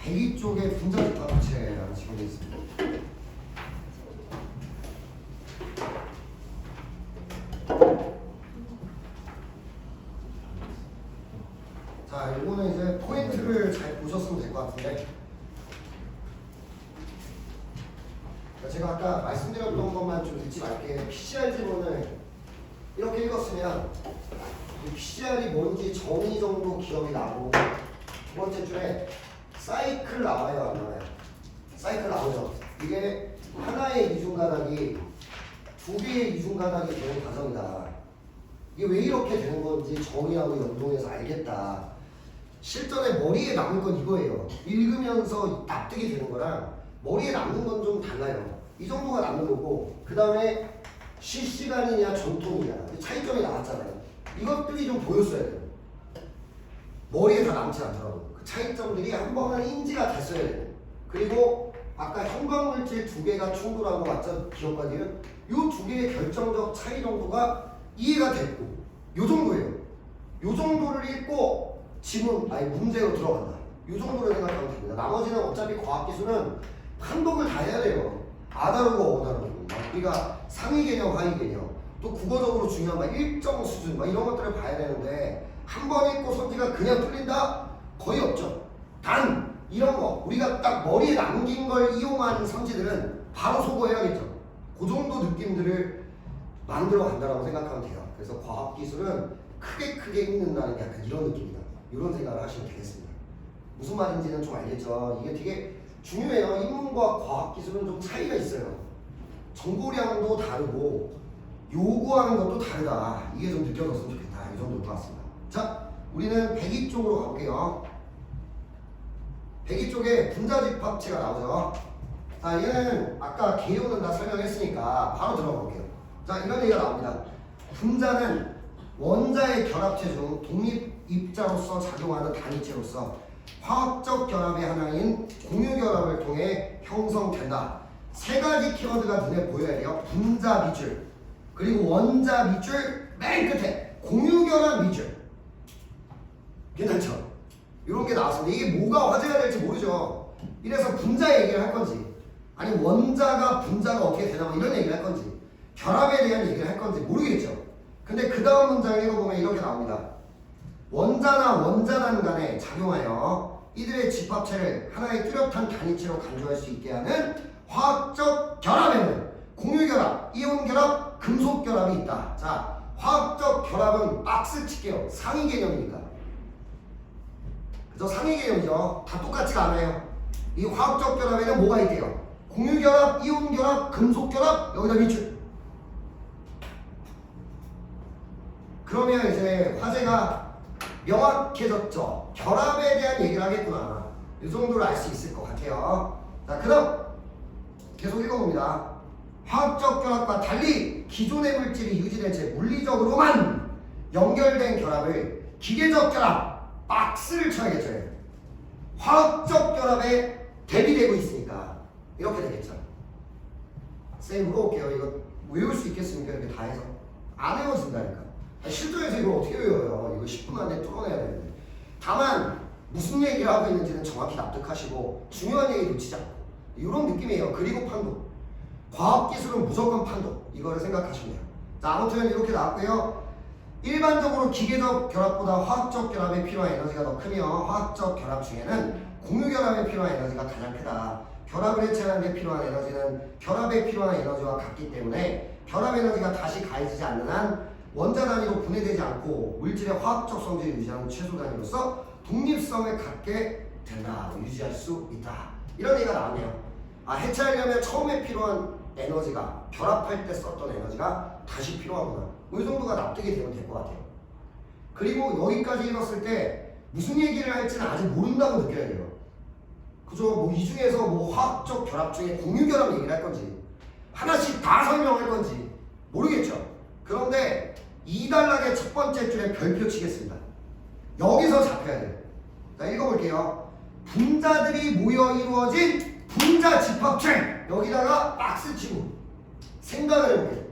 102 쪽에 분자집합체라는 지문이 있습니다. 자, 이거는 이제 포인트를 잘 보셨으면 될 것 같은데, 제가 아까 말씀드렸던 것만 좀 잊지 말게. PCR 지문을 이렇게 읽었으면 PCR이 뭔지 정의 정도 기억이 나고, 두 번째 줄에 사이클 나와요, 안 나와요? 사이클 나오죠. 이게 하나의 이중가닥이 두 개의 이중가닥이 되는 과정이다. 이게 왜 이렇게 되는 건지 정의하고 연동해서 알겠다. 실전에 머리에 남은 건 이거예요. 읽으면서 납득이 되는 거랑 머리에 남는 건 좀 달라요. 이 정도가 남는 거고, 그 다음에 실시간이냐 전통이냐 차이점이 나왔잖아요. 이것들이 좀 보였어야 돼요. 머리에 다 남지 않더라고요. 그 차이점들이 한 번은 인지가 됐어야 돼요. 그리고 아까 형광물질 두 개가 충돌한 거 맞죠? 기억하기는? 이 두 개의 결정적 차이 정도가 이해가 됐고, 요 정도예요. 요 정도를 읽고 지문, 문제로 들어간다. 요 정도로 생각하면 됩니다. 나머지는 어차피 과학기술은 판독을 다 해야 돼요. 아다르고 어다르고, 우리가 상위 개념, 하위 개념, 또 국어적으로 중요한 막 일정 수준, 막 이런 것들을 봐야 되는데, 한 번 읽고 선지가 그냥 풀린다? 거의 없죠. 단 이런 거 우리가 딱 머리에 남긴 걸 이용한 선지들은 바로 소거해야겠죠. 그 정도 느낌들을 만들어 간다라고 생각하면 돼요. 그래서 과학기술은 크게 읽는다는 약간 이런 느낌이다. 이런 생각을 하시면 되겠습니다. 무슨 말인지는 좀 알겠죠. 이게 되게 중요해요. 인문과 과학기술은 좀 차이가 있어요. 정보량도 다르고 요구하는 것도 다르다. 이게 좀 느껴졌으면 좋겠다. 이 정도일 것 같습니다. 자, 우리는 102 쪽으로 가볼게요. 102 쪽에 분자집합체가 나오죠. 자, 얘는 아까 개요는 다 설명했으니까 바로 들어가 볼게요. 자, 이런 얘기가 나옵니다. 분자는 원자의 결합체 중 독립입자로서 작용하는 단위체로서 화학적 결합의 하나인 공유결합을 통해 형성된다. 세 가지 키워드가 눈에 보여야 돼요. 분자 밑줄, 그리고 원자 밑줄, 맨 끝에 공유결합 밑줄. 괜찮죠? 이런 게 나왔습니다. 이게 뭐가 화제가 될지 모르죠. 이래서 분자 얘기를 할 건지, 아니 원자가 분자가 어떻게 되나 뭐 이런 얘기를 할 건지, 결합에 대한 얘기를 할 건지 모르겠죠. 근데 그 다음 문장을 읽어보면 이렇게 나옵니다. 원자나 원자단 간에 작용하여 이들의 집합체를 하나의 뚜렷한 단위체로 간주할 수 있게 하는 화학적 결합에는 공유결합, 이온결합, 금속결합이 있다. 자, 화학적 결합은 박스 칠게요. 상위 개념이니까. 그죠? 상위 개념이죠. 다 똑같지가 않아요. 이 화학적 결합에는 뭐가 있대요? 공유결합, 이온결합, 금속결합, 여기다 밑줄. 그러면 이제 화제가 명확해졌죠. 결합에 대한 얘기를 하겠구나. 이 정도를 알 수 있을 것 같아요. 자, 그럼 계속 읽어봅니다. 화학적 결합과 달리 기존의 물질이 유지된 채 물리적으로만 연결된 결합을 기계적 결합, 박스를 쳐야겠죠. 화학적 결합에 대비되고 있으니까 이렇게 되겠죠. 쌤 물어볼게요. 이거 외울 수 있겠습니까? 이렇게 다 해서 안 외워진다니까. 실전에서 이걸 어떻게 외워요? 이거 10분 안에 뚫어내야 되는데. 다만 무슨 얘기를 하고 있는지는 정확히 납득하시고 중요한 얘기 놓치지 않고, 이런 느낌이에요. 그리고 판독. 과학기술은 무조건 판독. 이거를 생각하시면 돼요. 자, 아무튼 이렇게 나왔고요. 일반적으로 기계적 결합보다 화학적 결합에 필요한 에너지가 더 크며, 화학적 결합 중에는 공유결합에 필요한 에너지가 가장 크다. 결합을 해체하는 데 필요한 에너지는 결합에 필요한 에너지와 같기 때문에 결합 에너지가 다시 가해지지 않는 한 원자 단위로 분해되지 않고 물질의 화학적 성질을 유지하는 최소 단위로서 독립성을 갖게 된다. 유지할 수 있다. 이런 얘기가 나왔네요. 해체하려면 처음에 필요한 에너지가, 결합할 때 썼던 에너지가 다시 필요하구나. 이 정도가 납득이 되면 될 것 같아요. 그리고 여기까지 읽었을 때 무슨 얘기를 할지는 아직 모른다고 느껴야 돼요. 그죠? 뭐 이 중에서 뭐 화학적 결합 중에 공유결합 얘기를 할 건지, 하나씩 다 설명할 건지 모르겠죠. 그런데 2단락의 첫 번째 줄에 별표 치겠습니다. 여기서 잡혀야 돼요. 자, 읽어볼게요. 분자들이 모여 이루어진 분자 집합체, 여기다가 박스 치고 생각을 해볼게요.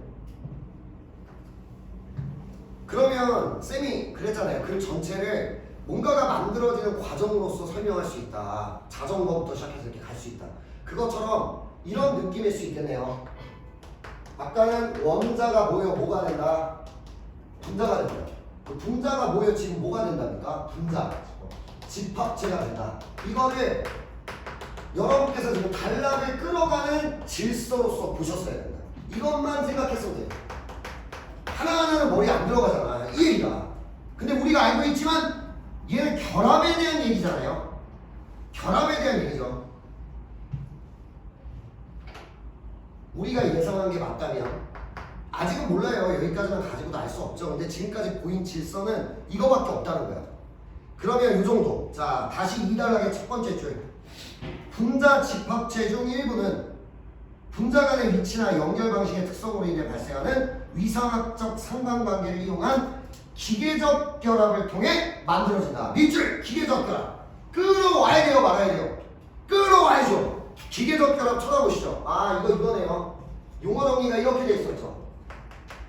그러면 쌤이 그랬잖아요. 그 전체를 뭔가가 만들어지는 과정으로서 설명할 수 있다. 자전거부터 시작해서 이렇게 갈 수 있다. 그것처럼 이런 느낌일 수 있겠네요. 아까는 원자가 모여 뭐가 된다? 분자가 된다. 그 분자가 모여 지금 뭐가 된답니까? 분자. 집합체가 된다. 이거를 여러분께서 지금 단락을 끌어가는 질서로서 보셨어야 된다. 이것만 생각했으면 돼요. 하나하나는 머리에 안 들어가잖아. 이 얘기가. 근데 우리가 알고 있지만 얘는 결합에 대한 얘기잖아요. 결합에 대한 얘기죠. 우리가 예상한 게 맞다면 아직은 몰라요. 여기까지만 가지고도 알 수 없죠. 근데 지금까지 보인 질서는 이거밖에 없다는 거야. 그러면 이 정도. 자, 다시 2단락의 첫 번째 줄. 분자 집합체 중 일부는 분자 간의 위치나 연결 방식의 특성으로 인해 발생하는 위상학적 상관관계를 이용한 기계적 결합을 통해 만들어진다. 밑줄 기계적 결합. 끌어와야 돼요, 말아야 돼요? 끌어와야죠. 기계적 결합 쳐다보시죠. 아, 이거네요. 용어 정리가 이렇게 돼 있었죠.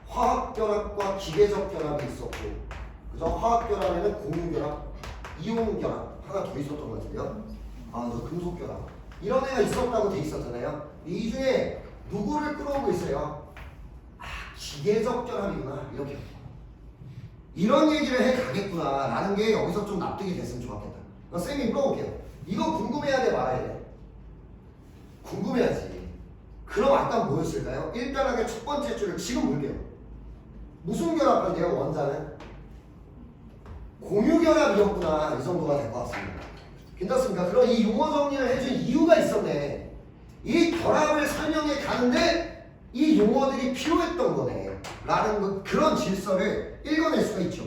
화학 결합과 기계적 결합이 있었고, 그죠? 화학 결합에는 공유 결합, 이온 결합 하나 더 있었던 것 같은데요. 아, 저 금속 결합. 이런 애가 있었다고 돼 있었잖아요. 이 중에 누구를 끌어오고 있어요? 아, 기계적 결합이구나. 이렇게. 이런 얘기를 해 가겠구나 라는 게 여기서 좀 납득이 됐으면 좋았겠다. 선생님이 물어볼게요. 이거 궁금해야 돼, 말아야 돼? 궁금해야지. 그럼 아까 뭐였을까요? 1단락의 첫 번째 줄을 지금 볼게요. 무슨 결합인데요, 원자는? 공유결합이었구나. 이 정도가 될 것 같습니다. 괜찮습니까? 그럼 이 용어 정리를 해준 이유가 있었네. 이 결합을 설명해 가는데 이 용어들이 필요했던 거네 라는 그런 질서를 읽어낼 수가 있죠.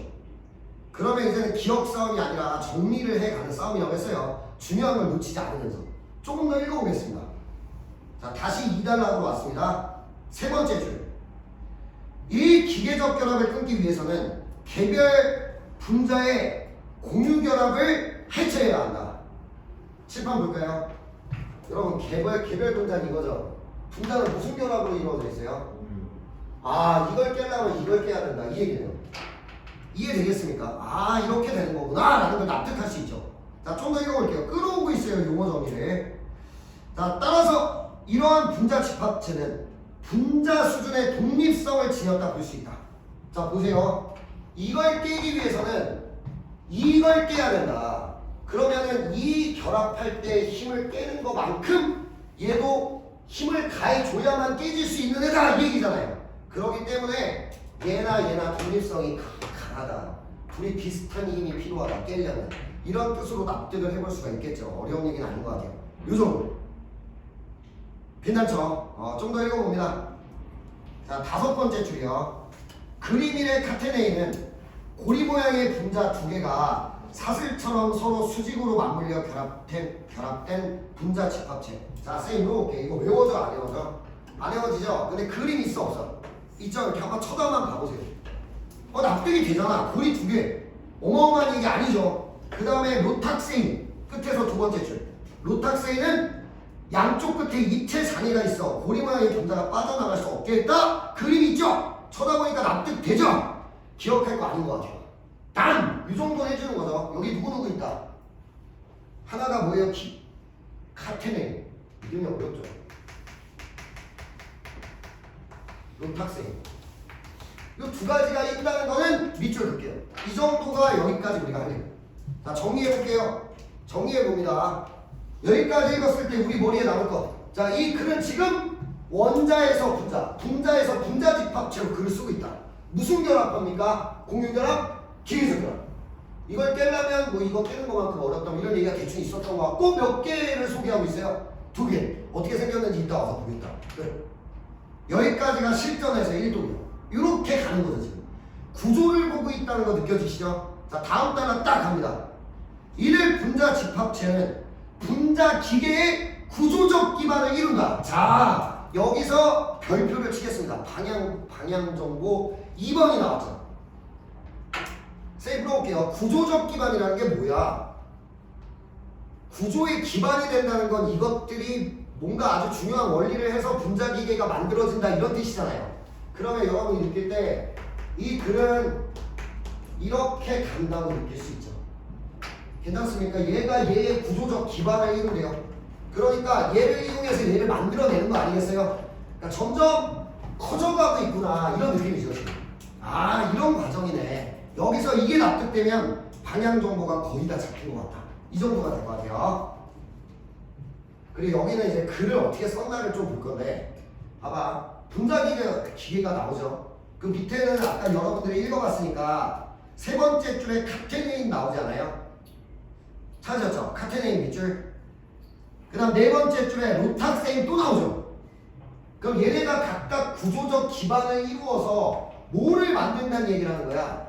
그러면 이제는 기억 싸움이 아니라 정리를 해가는 싸움이라고 했어요. 중요한 걸 놓치지 않으면서 조금 더 읽어보겠습니다. 자, 다시 2단락으로 왔습니다. 세 번째 줄. 이 기계적 결합을 끊기 위해서는 개별 분자의 공유 결합을 해체해야 한다. 칠판 볼까요? 여러분, 개별 분자는 이거죠. 분자는 무슨 결합으로 이루어져 있어요? 아, 이걸 깨려면 이걸 깨야 된다. 이 얘기네요. 이해되겠습니까? 아, 이렇게 되는 거구나 라는 걸 납득할 수 있죠. 자, 좀 더 읽어볼게요. 끌어오고 있어요, 용어 정리를. 자, 따라서 이러한 분자 집합체는 분자 수준의 독립성을 지녔다 볼 수 있다. 자, 보세요. 이걸 깨기 위해서는 이걸 깨야 된다. 그러면은 이 결합할 때 힘을 깨는 것만큼 얘도 힘을 가해줘야만 깨질 수 있는 애다 이 얘기잖아요. 그렇기 때문에 얘나 독립성이 강하다. 둘이 비슷한 힘이 필요하다. 깨려면 이런 뜻으로 납득을 해볼 수가 있겠죠. 어려운 얘기는 아닌 것 같아요. 요 정도. 괜찮죠? 좀 더 읽어봅니다. 자, 다섯 번째 줄이요. 그림 1의 카테네인은 고리 모양의 분자 두 개가 사슬처럼 서로 수직으로 맞물려 결합된 분자 집합체. 자, 쌤 물어볼게. 이거 외워져 안 외워져? 안 외워지죠? 근데 그림 있어 없어? 있죠? 이렇게 한번 쳐다만 봐보세요. 납득이 되잖아. 고리 두 개. 어마어마한 얘기 아니죠? 그 다음에 로탁세인. 끝에서 두 번째 줄. 로탁세인은 양쪽 끝에 입체 장애가 있어. 고리 모양의 분자가 빠져나갈 수 없게 했다. 그림 있죠? 쳐다보니까 납득되죠? 기억할 거 아닌 것 같아요. 단! 이 정도 해주는 거죠. 여기 누구누구 있다. 하나가 뭐예요? 카테네인. 이름이 어렵죠? 로탁세인. 이 두 가지가 있다는 거는 밑줄 볼게요. 이 정도가 여기까지 우리가 하네요. 자, 정리해볼게요. 정리해봅니다. 여기까지 읽었을 때 우리 머리에 남을 것. 자, 이 글은 지금 원자에서 분자에서 분자 집합체로 글을 쓰고 있다. 무슨 결합합니까? 공유결합, 기계적 결합. 이걸 깨려면 뭐 이거 깨는 것만큼 어렵다. 이런 얘기가 대충 있었던 것 같고 몇 개를 소개하고 있어요? 두 개. 어떻게 생겼는지 이따 와서 보겠다. 그래. 여기까지가 실전에서 1도요. 이렇게 가는 거죠 지금. 구조를 보고 있다는 거 느껴지시죠? 자, 다음 단락 딱 갑니다. 이를 분자 집합체는 분자 기계의 구조적 기반을 이룬다. 자, 여기서 별표를 치겠습니다. 방향 정보 2번이 나왔죠. 쌤 물어볼게요. 구조적 기반이라는 게 뭐야? 구조의 기반이 된다는 건 이것들이 뭔가 아주 중요한 원리를 해서 분자 기계가 만들어진다 이런 뜻이잖아요. 그러면 여러분이 느낄 때 이 글은 이렇게 간다고 느낄 수 있죠. 괜찮습니까? 얘가 얘의 구조적 기반을 이룬대요. 그러니까 얘를 이용해서 얘를 만들어내는 거 아니겠어요? 그러니까 점점 커져가고 있구나 이런 느낌이죠 지금. 아 이런 과정이네. 여기서 이게 납득되면 방향 정보가 거의 다 잡힌 것 같다. 이 정도가 될 것 같아요. 그리고 여기는 이제 글을 어떻게 썼나를 좀 볼 건데 봐봐. 분자기계가 나오죠. 그 밑에는 아까 여러분들이 읽어봤으니까 세 번째 줄에 카테네인 나오지 않아요? 찾으셨죠? 카테네인 밑줄. 그 다음 네 번째 줄에 로탁세인 또 나오죠. 그럼 얘네가 각각 구조적 기반을 이루어서 뭐를 만든다는 얘기를 하는 거야?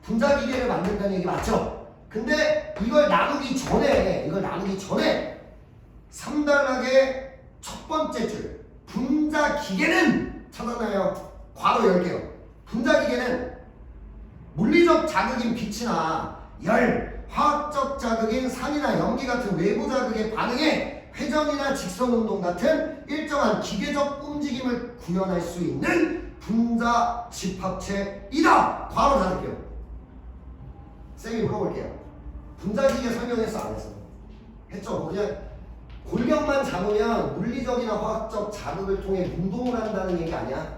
분자기계를 만든다는 얘기 맞죠? 근데 이걸 나누기 전에 3단락의 첫 번째 줄 분자기계는 찾았나요? 괄호 열게요. 분자기계는 물리적 자극인 빛이나 열, 화학적 자극인 산이나 연기 같은 외부 자극에 반응해 회전이나 직선 운동 같은 일정한 기계적 움직임을 구현할 수 있는 분자 집합체이다. 괄호 닫을게요. 쌤이 물어볼게요. 분자기계 설명했어 안 했어? 했죠. 그냥 골격만 잡으면 물리적이나 화학적 자극을 통해 운동을 한다는 얘기 아니야?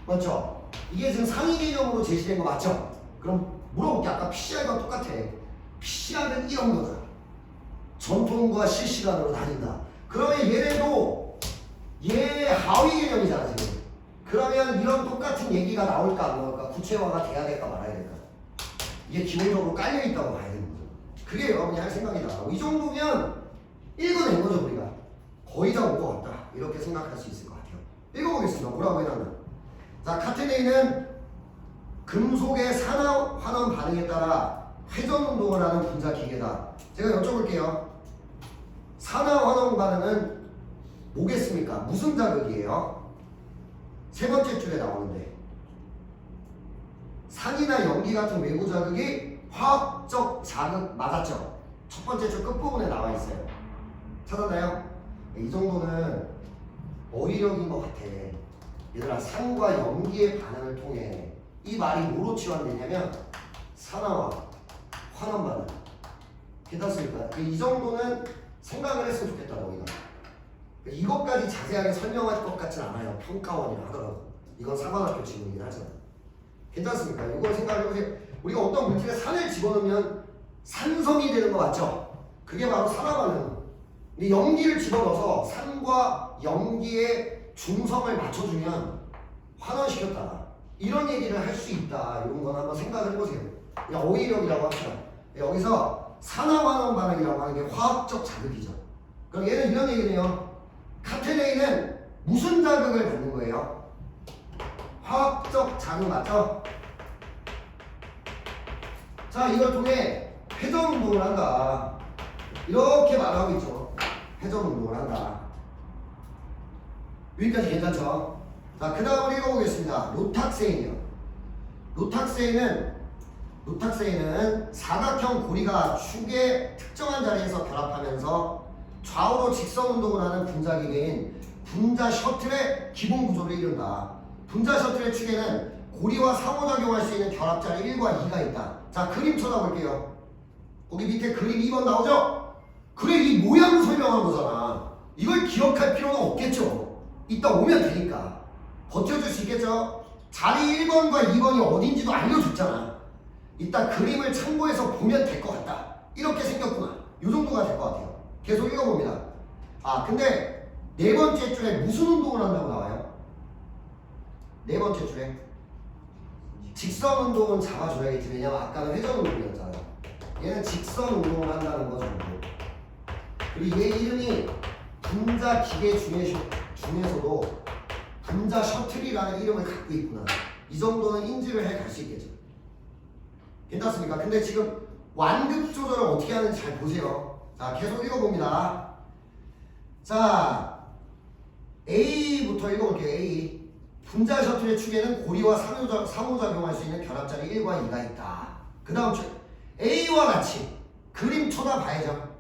맞죠? 이게 지금 상위 개념으로 제시된 거 맞죠? 그럼 물어볼게. 아까 PCR과 똑같아. PCR은 이런 거다. 전통과 실시간으로 다닌다. 그러면 얘네도 얘 하위 개념이잖아 지금. 그러면 이런 똑같은 얘기가 나올까 안 나올까? 구체화가 돼야 될까 말아야 될까? 이게 기본적으로 깔려있다고 봐야 되는 거죠. 그게 여러분이 할 생각이다. 이 정도면 읽어낸 거죠 우리가. 거의 다 올 것 같다. 이렇게 생각할 수 있을 것 같아요. 읽어보겠습니다. 뭐라고 해놨나? 자, 카테네인은 금속의 산화 환원 반응에 따라 회전 운동을 하는 분자 기계다. 제가 여쭤볼게요. 산화 환원 반응은 뭐겠습니까? 무슨 자극이에요? 세 번째 줄에 나오는데 산이나 연기 같은 외부 자극이 화학적 자극 맞았죠? 첫 번째 줄 끝부분에 나와 있어요. 찾았나요? 이 정도는 어휘력인 것 같아. 얘들아, 산과 연기의 반응을 통해 이 말이 뭐로 치환되냐면 산화와 환원 반응. 괜찮습니까? 이 정도는 생각을 했으면 좋겠다 너희가. 이것까지 자세하게 설명할 것 같진 않아요. 평가원이라 하더라도. 이건 사관학교 지문이긴 하잖아요. 괜찮습니까? 이걸 생각해보세요. 우리가 어떤 물질에 산을 집어넣으면 산성이 되는 거 맞죠? 그게 바로 산화 반응. 근데 연기를 집어넣어서 산과 연기의 중성을 맞춰주면 환원시켰다. 이런 얘기를 할 수 있다. 이런 건 한번 생각을 해보세요. 그냥 어휘력이라고 합시다. 여기서 산화환원 반응이라고 하는 게 화학적 자극이죠. 그럼 얘는 이런 얘기네요. 카테네인은 무슨 자극을 받는 거예요? 화학적 자극 맞죠? 자, 이걸 통해 회전 운동을 한다. 이렇게 말하고 있죠. 회전 운동을 한다. 여기까지 괜찮죠? 자, 그 다음을 읽어보겠습니다. 로탁세인이요. 로탁세인은 사각형 고리가 축의 특정한 자리에서 결합하면서 좌우로 직선 운동을 하는 분자기계인 분자 셔틀의 기본 구조를 이룬다. 분자 셔틀의 축에는 고리와 상호작용할 수 있는 결합자리 1과 2가 있다. 자, 그림 쳐다볼게요. 거기 밑에 그림 2번 나오죠? 그래, 이 모양을 설명한 거잖아. 이걸 기억할 필요는 없겠죠. 이따 오면 되니까. 버텨줄 수 있겠죠? 자리 1번과 2번이 어딘지도 알려줬잖아. 이따 그림을 참고해서 보면 될 것 같다. 이렇게 생겼구나. 이 정도가 될 것 같아요. 계속 읽어봅니다. 아, 근데 네 번째 줄에 무슨 운동을 한다고 나와요? 네 번째 줄에 직선 운동은 잡아줘야겠지. 왜냐면 아까는 회전 운동이었잖아요. 얘는 직선 운동을 한다는 거 정도. 그리고 얘 이름이 분자 기계 중에서도 분자 셔틀이라는 이름을 갖고 있구나. 이 정도는 인지를 해 갈 수 있겠죠. 괜찮습니까? 근데 지금 완급 조절을 어떻게 하는지 잘 보세요. 자, 계속 읽어봅니다. 자, A부터 읽어볼게요. A. 분자 셔틀의 축에는 고리와 상호작용할 수 있는 결합자리 1과 2가 있다. 그 다음 줄 A와 같이 그림 쳐다봐야죠.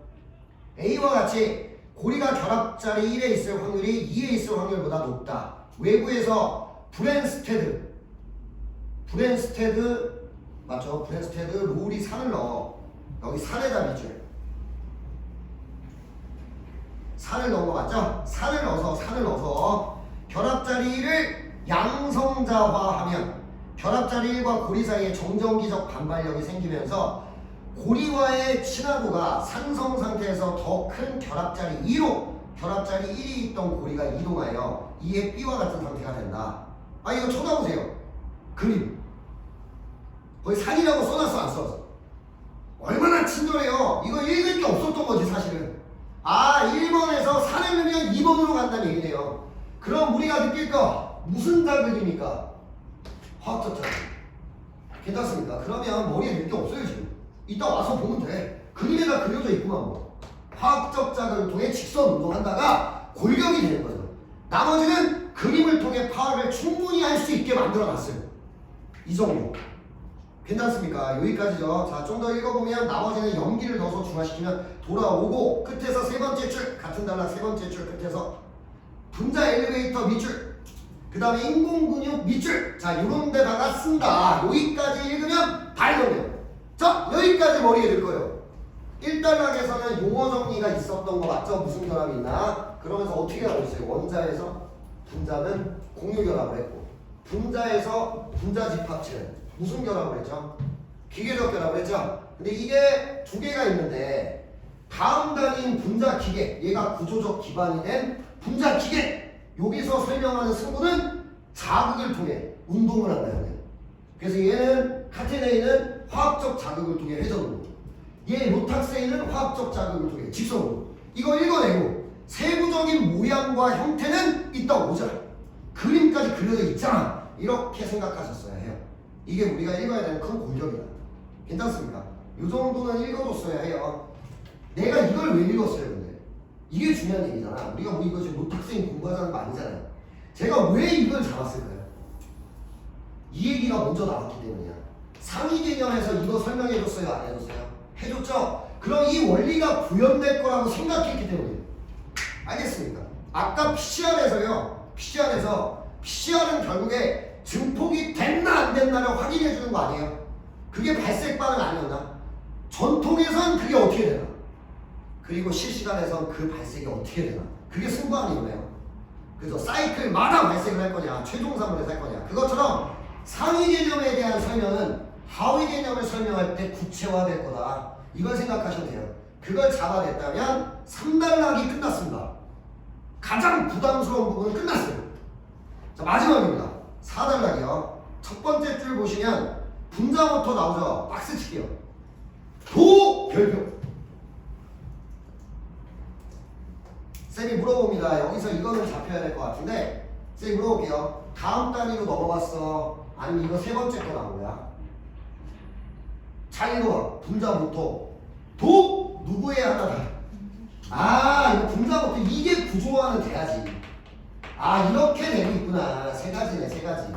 A와 같이 고리가 결합자리 1에 있을 확률이 2에 있을 확률보다 높다. 외부에서 브랜스테드 맞죠? 브랜스테드 롤이 산을 넣어. 여기 산에다 밑줄. 산을 넣은 거 맞죠? 산을 넣어서 결합자리를 양성자화하면 결합자리 1과 고리 사이에 정전기적 반발력이 생기면서 고리와의 친화도가 산성 상태에서 더 큰 결합자리 2로 결합자리 1이 있던 고리가 이동하여 2의 B와 같은 상태가 된다. 아 이거 쳐다보세요. 그림. 거기 산이라고 써놨어 안 써놨어? 얼마나 친절해요. 이거 읽을 게 없었던 거지 사실은. 아 1번에서 산을 넣으면 2번으로 간다는 얘기네요. 그럼 우리가 느낄 거 무슨 자극입니까? 화학적 자극. 괜찮습니까? 그러면 머리에 넣을 게 없어요 지금. 이따 와서 보면 돼. 그림에다 그려져 있구만 뭐. 화학적 자극을 통해 직선 운동한다가 골격이 되는 거죠. 나머지는 그림을 통해 파악을 충분히 할 수 있게 만들어놨어요. 이 정도. 괜찮습니까? 여기까지죠. 자, 좀 더 읽어보면 나머지는 염기를 넣어서 중화시키면 돌아오고 끝에서 세 번째 줄 같은 단락 세 번째 줄 끝에서 분자 엘리베이터 밑줄 그 다음에 인공근육 밑줄 자 요런 데다가 쓴다. 여기까지 읽으면 다 읽으면 자 여기까지 머리에 들 거예요. 1단락에서는 용어 정리가 있었던 거 맞죠? 무슨 결합이 있나? 그러면서 어떻게 하고 있어요? 원자에서 분자는 공유결합을 했고 분자에서 분자 집합체는 무슨 결합을 했죠? 기계적 결합을 했죠? 근데 이게 두 개가 있는데 다음 단위인 분자 기계 얘가 구조적 기반이 된 분자 기계 여기서 설명하는 승부는 자극을 통해 운동을 한다는 거예요. 그래서 얘는 카테네인은 화학적 자극을 통해 회전으로 얘 로탁세인은 화학적 자극을 통해 직선으로 이거 읽어내고 세부적인 모양과 형태는 이따 오자 그림까지 그려져 있잖아 이렇게 생각하셨어야 해요. 이게 우리가 읽어야 되는 큰 골격이다. 괜찮습니까? 이 정도는 읽어줬어야 해요. 내가 이걸 왜 읽었어요 근데? 이게 중요한 얘기잖아. 우리가 뭐 이거 지금 로탁세인 공부하자는 거 아니잖아요. 제가 왜 이걸 잡았을까요? 이 얘기가 먼저 나왔기 때문이야. 상위 개념에서 이거 설명해줬어요 안 해줬어요? 해줬죠? 그럼 이 원리가 구현될 거라고 생각했기 때문이에요. 알겠습니까? 아까 PCR에서요. PCR은 결국에 증폭이 됐나 안 됐나를 확인해 주는 거 아니에요? 그게 발색 반응 아니었나? 전통에선 그게 어떻게 되나? 그리고 실시간에선 그 발색이 어떻게 되나? 그게 승부하는 이유네요. 그래서 사이클마다 발색을 할 거냐, 최종산물에서 할 거냐. 그것처럼 상위 개념에 대한 설명은 하위 개념을 설명할 때 구체화될 거다. 이걸 생각하시면 돼요. 그걸 잡아냈다면 3단락이 끝났습니다. 가장 부담스러운 부분은 끝났어요. 자, 마지막입니다. 4단락이요. 첫 번째 줄 보시면 분자부터 나오죠. 박스 칠게요. 도 별표. 쌤이 물어봅니다. 여기서 이거는 잡혀야 될 것 같은데 쌤이 물어볼게요. 다음 단위로 넘어갔어? 아니면 이거 세 번째 거 나온 거야? 자 이거 분자부터 도 누구의 하나다? 아 이거 분자부터 이게 구조화는 돼야지. 아 이렇게 되고 있구나. 세 가지네 세 가지.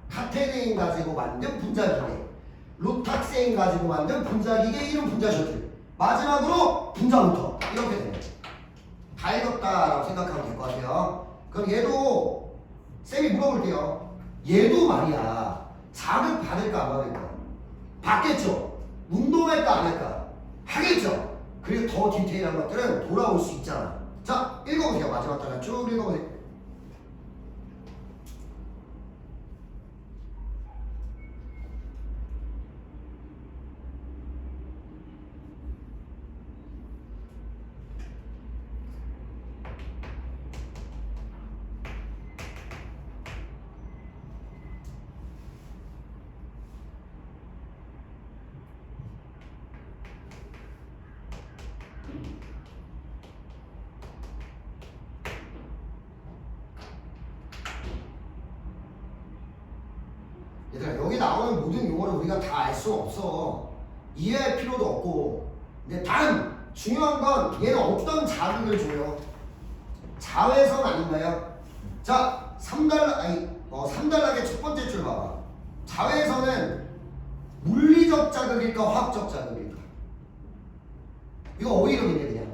카테네인 가지고 만든 분자기계 로탁세인 가지고 만든 분자기계 이름 분자셔틀 마지막으로 분자부터 이렇게 되네. 다 읽었다라고 생각하면 될 것 같아요. 그럼 얘도 쌤이 물어볼게요. 얘도 말이야 자극 받을까 안 받을까? 받겠죠. 운동할까 안 할까? 하겠죠. 그리고 더 디테일한 것들은 돌아올 수 있잖아. 자 읽어보세요. 마지막 단락 쭉 읽어보세요. 얘들아 여기 나오는 모든 용어를 우리가 다 알 수 없어. 이해할 필요도 없고. 근데 단 중요한 건 얘는 어떤 자극을 줘요? 자외선 아닌가요? 자 3단락의 첫 번째 줄 봐봐. 자외선은 물리적 자극일까 화학적 자극일까? 이거 어휘력인데 그냥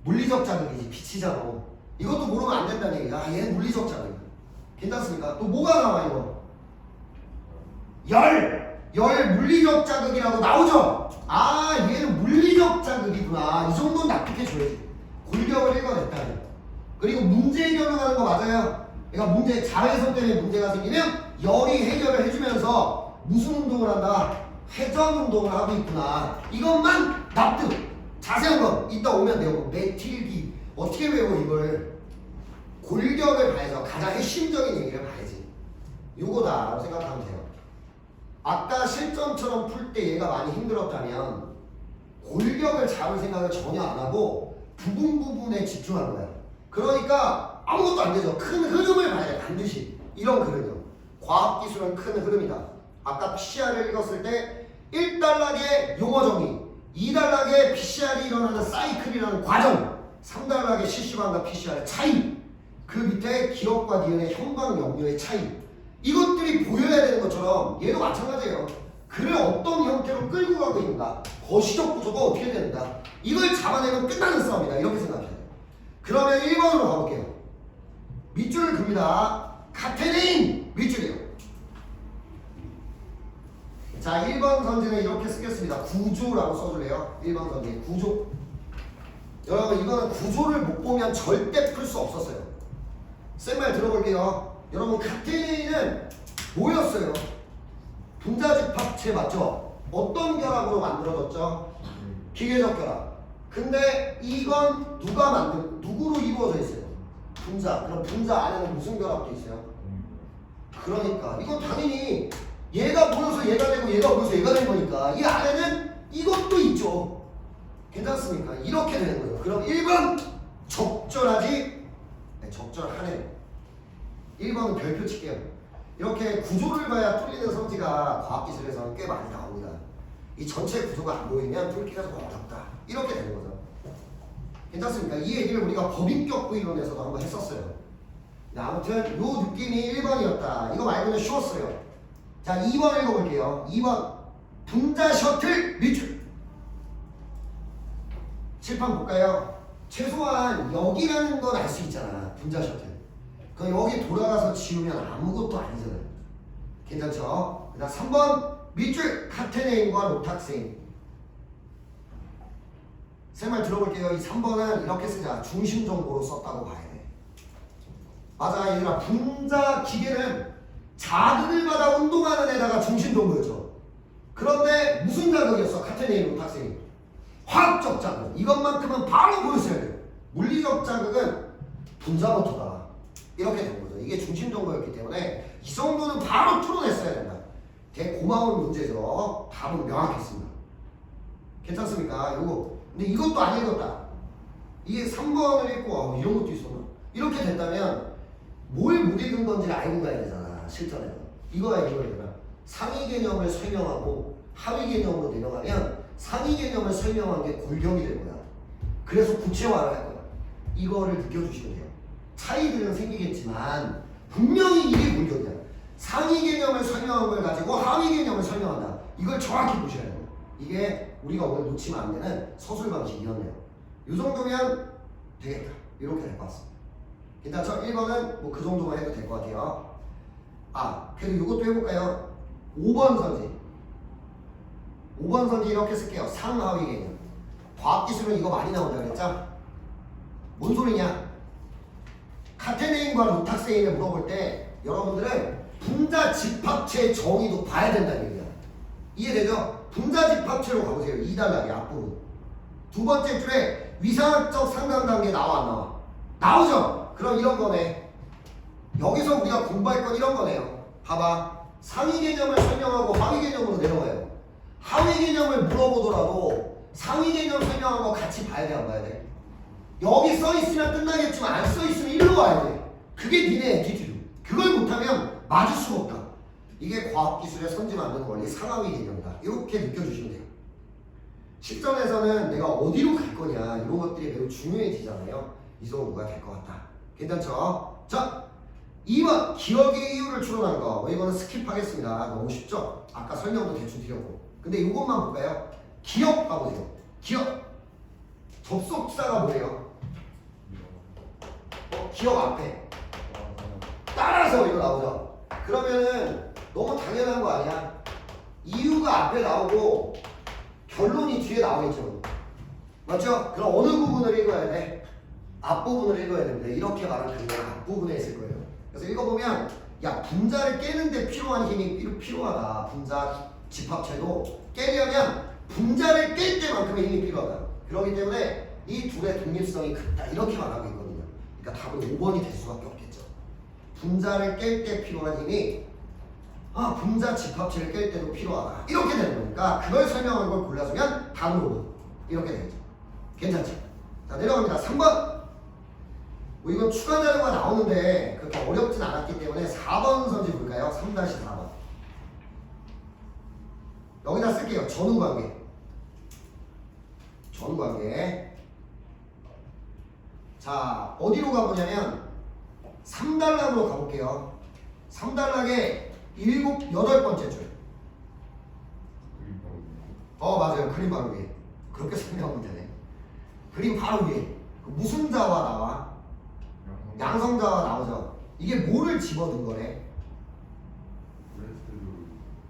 물리적 자극이지 빛이잖아. 이것도 모르면 안 된다는 얘기야. 아, 얘는 물리적 자극이야. 괜찮습니까? 또 뭐가 나와 이거? 열 물리적 자극이라고 나오죠? 아 얘는 물리적 자극이구나. 이 정도는 납득해 줘야지. 골격을 읽어냈다는. 그리고 문제 해결을 하는 거 맞아요. 그러니까 문제 자외선 때문에 문제가 생기면 열이 해결을 해주면서 무슨 운동을 한다? 회전 운동을 하고 있구나. 이것만 납득. 자세한 거 이따 오면 배우고 메틸기 어떻게 외워 이걸. 골격을 봐야죠. 가장 핵심적인 얘기를 봐야지. 요거다라고 생각하면 돼요. 아까 실전처럼 풀 때 얘가 많이 힘들었다면 골격을 잡을 생각을 전혀 안 하고 부분에 집중하는 거야. 그러니까 아무것도 안 되죠. 큰 흐름을 봐야 돼. 반드시. 이런 그림이요. 과학기술은 큰 흐름이다. 아까 PCR을 읽었을 때 1단락의 용어 정의, 2단락의 PCR이 일어나는 사이클이라는 과정, 3단락의 실시방과 PCR의 차이, 그 밑에 기억과 니은의 형광 염료의 차이, 이것들이 보여야 되는 것처럼 얘도 마찬가지예요. 글을 어떤 형태로 끌고 가고 있는가, 거시적 구조가 어떻게 되는가, 이걸 잡아내면 끝나는 싸움이다. 이렇게 생각해야 돼요. 그러면 1번으로 가볼게요. 밑줄을 긋습니다. 카테네인 밑줄이요. 자, 1번 선지는 이렇게 쓰겠습니다. 구조라고 써줄래요? 1번 선지 구조. 여러분 이거는 구조를 못 보면 절대 풀 수 없었어요. 쌤 말 들어볼게요. 여러분 카테네인은 뭐였어요? 분자집합체 맞죠? 어떤 결합으로 만들어졌죠? 기계적 결합. 근데 이건 누구로 이루어져 있어요? 분자. 그럼 분자 안에는 무슨 결합도 있어요? 그러니까 이건 당연히 얘가 모여서 얘가 되고 얘가 모여서 얘가 된 거니까 이 안에는 이것도 있죠. 괜찮습니까? 이렇게 되는 거예요. 그럼 1번 적절하지? 네, 적절하네. 1번은 별표 칠게요. 이렇게 구조를 봐야 풀리는 성지가 과학기술에서는 꽤 많이 나옵니다. 이 전체 구조가 안 보이면 풀기가 좀 어렵다. 이렇게 되는 거죠. 괜찮습니까? 이 얘기를 우리가 법인격부 이론에서도 한번 했었어요. 아무튼 요 느낌이 1번이었다. 이거 말고는 쉬웠어요. 자, 2번 읽어볼게요. 2번 분자 셔틀 밑줄. 칠판 볼까요? 최소한 여기라는 건 알 수 있잖아. 분자 셔틀. 그럼 여기 돌아가서 지우면 아무것도 아니잖아요. 괜찮죠? 그 다음 3번 밑줄 카테네인과 로탁세인. 세 말 들어볼게요. 이 3번은 이렇게 쓰자. 중심 정보로 썼다고 봐야 돼. 맞아 얘들아. 분자 기계는 자극을 받아 운동하는 애다가 중심 정보였죠. 그런데 무슨 자극이었어? 카테네인, 로탁세인. 화학적 자극. 이것만큼은 바로 보였어야 돼요. 물리적 자극은 분자부터다. 이렇게 된 거죠. 이게 중심 정보였기 때문에 이 정도는 바로 풀어냈어야 된다. 되게 고마운 문제죠. 답은 명확했습니다. 괜찮습니까? 요거. 근데 이것도 안 읽었다. 이게 3번을 읽고 이런 것도 있었나? 이렇게 된다면 뭘 못 읽은 건지를 알고 가야 되잖아. 실전에서. 이거야 이거야. 상위 개념을 설명하고 하위 개념으로 내려가면 상위 개념을 설명한 게 골격이 될 거야. 그래서 구체화를 할 거야. 이거를 느껴주시면 돼요. 차이들은 생기겠지만 분명히 이게 골격이야. 상위 개념을 설명한 걸 가지고 하위 개념을 설명한다. 이걸 정확히 보셔야 돼요. 이게 우리가 오늘 놓치면 안 되는 서술 방식이었네요. 이 정도면 되겠다. 이렇게 될 것 같습니다. 괜찮죠? 1번은 뭐 그 정도만 해도 될 것 같아요. 아, 그래도 이것도 해볼까요? 5번 선지. 5번 선지 이렇게 쓸게요. 상하위 개념. 과학기술은 이거 많이 나온다 그랬죠? 뭔 소리냐? 카테네인과 로탁세인을 물어볼 때 여러분들은 분자 집합체 정의도 봐야 된다는 얘기야. 이해되죠? 분자 집합체로 가보세요. 2단락의 앞부분. 두 번째 줄에 위상학적 상담 단계 나와 안 나와? 나오죠? 그럼 이런 거네. 여기서 우리가 공부할 건 이런 거네요. 봐봐. 상위 개념을 설명하고 하위 개념으로 내려와요. 하위 개념을 물어보더라도 상위 개념 설명한 거 같이 봐야 돼, 안 봐야 돼? 여기 써 있으면 끝나겠지만 안 써 있으면 일로 와야 돼. 그게 니네 에티튜드. 그걸 못하면 맞을 수가 없다. 이게 과학기술의 선지 만드는 원리 상하위 개념이다. 이렇게 느껴주시면 돼요. 실전에서는 내가 어디로 갈 거냐 이런 것들이 매우 중요해지잖아요. 이 정도가 될 것 같다. 괜찮죠? 자, 2번 기억의 이유를 추론한 거. 이거는 스킵하겠습니다. 너무 쉽죠? 아까 설명도 대충 드렸고. 근데 이것만 볼까요? 기억 봐보세요. 기억. 접속사가 뭐예요? 기억 앞에 따라서 이거 나오죠. 그러면은 너무 당연한 거 아니야? 이유가 앞에 나오고 결론이 뒤에 나오겠죠. 맞죠? 그럼 어느 부분을 읽어야 돼? 앞부분을 읽어야 됩니다. 이렇게 말하는 그림은 앞부분에 있을 거예요. 그래서 읽어보면 야 분자를 깨는데 필요한 힘이 필요하다. 분자 집합체도 깨려면 분자를 깰 때만큼의 힘이 필요하다. 그렇기 때문에 이 둘의 독립성이 같다. 이렇게 말하고 있거든요. 그러니까 답은 5번이 될 수밖에 없겠죠. 분자를 깰 때 필요한 힘이 분자 집합체를 깰 때도 필요하다. 이렇게 되는 거니까 그걸 설명하는 걸 골라주면 답은 5번. 이렇게 되겠죠. 괜찮죠? 자 내려갑니다. 3번. 뭐 이건 추가 자료가 나오는데 그렇게 어렵진 않았기 때문에 4번 선지 볼까요? 3-4번. 여기다 쓸게요. 전후관계. 전후관계. 자 어디로 가보냐면 3단락으로 가볼게요. 3단락에 8번째 줄. 맞아요. 그림 바로 위에. 그렇게 설명하면 되네. 그림 바로 위에. 무슨 자와 나와? 양성자와 나오죠. 이게 뭐를 집어든 거래?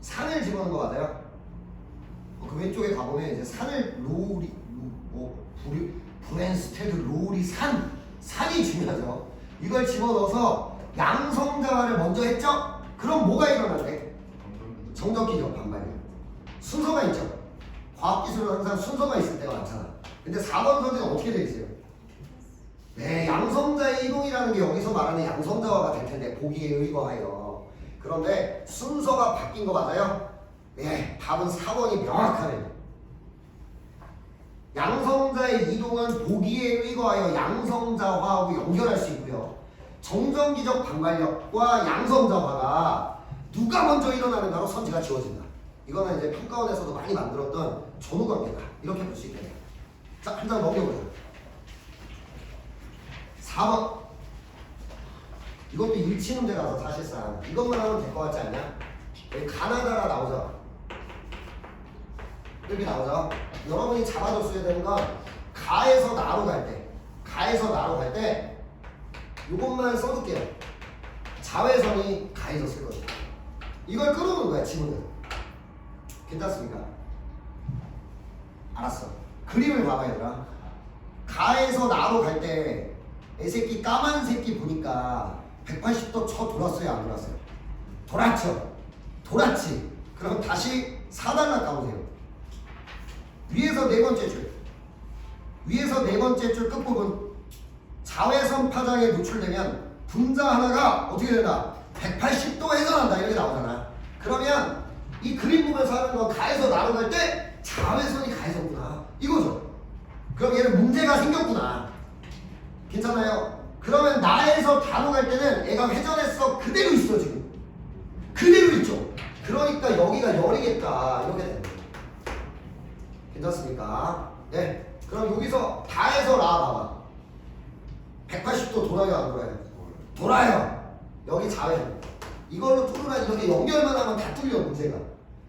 산을 집어넣은 거 맞아요? 그 왼쪽에 가보면 이제 산을 브랜스테드 로우리 산이 중요하죠. 이걸 집어넣어서 양성자화를 먼저 했죠? 그럼 뭐가 일어나게? 정적기적 반발이요. 순서가 있죠. 과학기술은 항상 순서가 있을 때가 많잖아. 근데 4번 선지는 어떻게 돼 있어요? 네, 양성자의 이동이라는 게 여기서 말하는 양성자화가 될 텐데 보기에 의거하여. 그런데 순서가 바뀐 거 맞아요? 네, 답은 4번이 명확하네요. 양성자의 이동은 보기에 의거하여 양성자화하고 연결할 수 있고요. 정전기적 반발력과 양성자화가 누가 먼저 일어나는가로 선지가 지워진다. 이거는 이제 평가원에서도 많이 만들었던 전후관계다. 이렇게 볼 수 있겠네요. 자, 한 장 넘겨보자. 4번. 이것도 일치 문제라서 사실상 이것만 하면 될 것 같지 않냐? 여기 가나다라 나오죠? 이렇게 나오죠? 여러분이 잡아줬어야 되는 건 가에서 나로 갈 때 이것만 써둘게요. 자외선이 가에서 쓸 거죠. 이걸 끌어오는 거야, 지문은. 괜찮습니까? 알았어. 그림을 봐봐, 얘들아. 가에서 나로 갈 때 애새끼 까만 새끼 보니까 180도 쳐 돌았어요, 안 돌았어요? 돌았죠. 돌았지. 그럼 다시 4단락 가보세요. 위에서 네 번째 줄. 위에서 네 번째 줄 끝부분. 자외선 파장에 노출되면 분자 하나가 어떻게 된다? 180도 회전한다. 이렇게 나오잖아. 그러면 이 그림 보면서 하는 건 가에서 나로 갈 때 자외선이 가에서구나. 이거죠. 그럼 얘는 문제가 생겼구나. 괜찮아요? 그러면 나에서 다로 갈 때는 애가 회전했어. 그대로 있어 지금. 그대로 있죠. 그러니까 여기가 열이겠다. 이렇게 되는 거예요. 괜찮습니까? 네. 그럼 여기서 다에서 라 봐봐. 180도 돌아요, 안 돌아요? 돌아요. 여기 자외선. 이걸로 뚫으라 이렇게 연결만 하면 다 뚫려 문제가.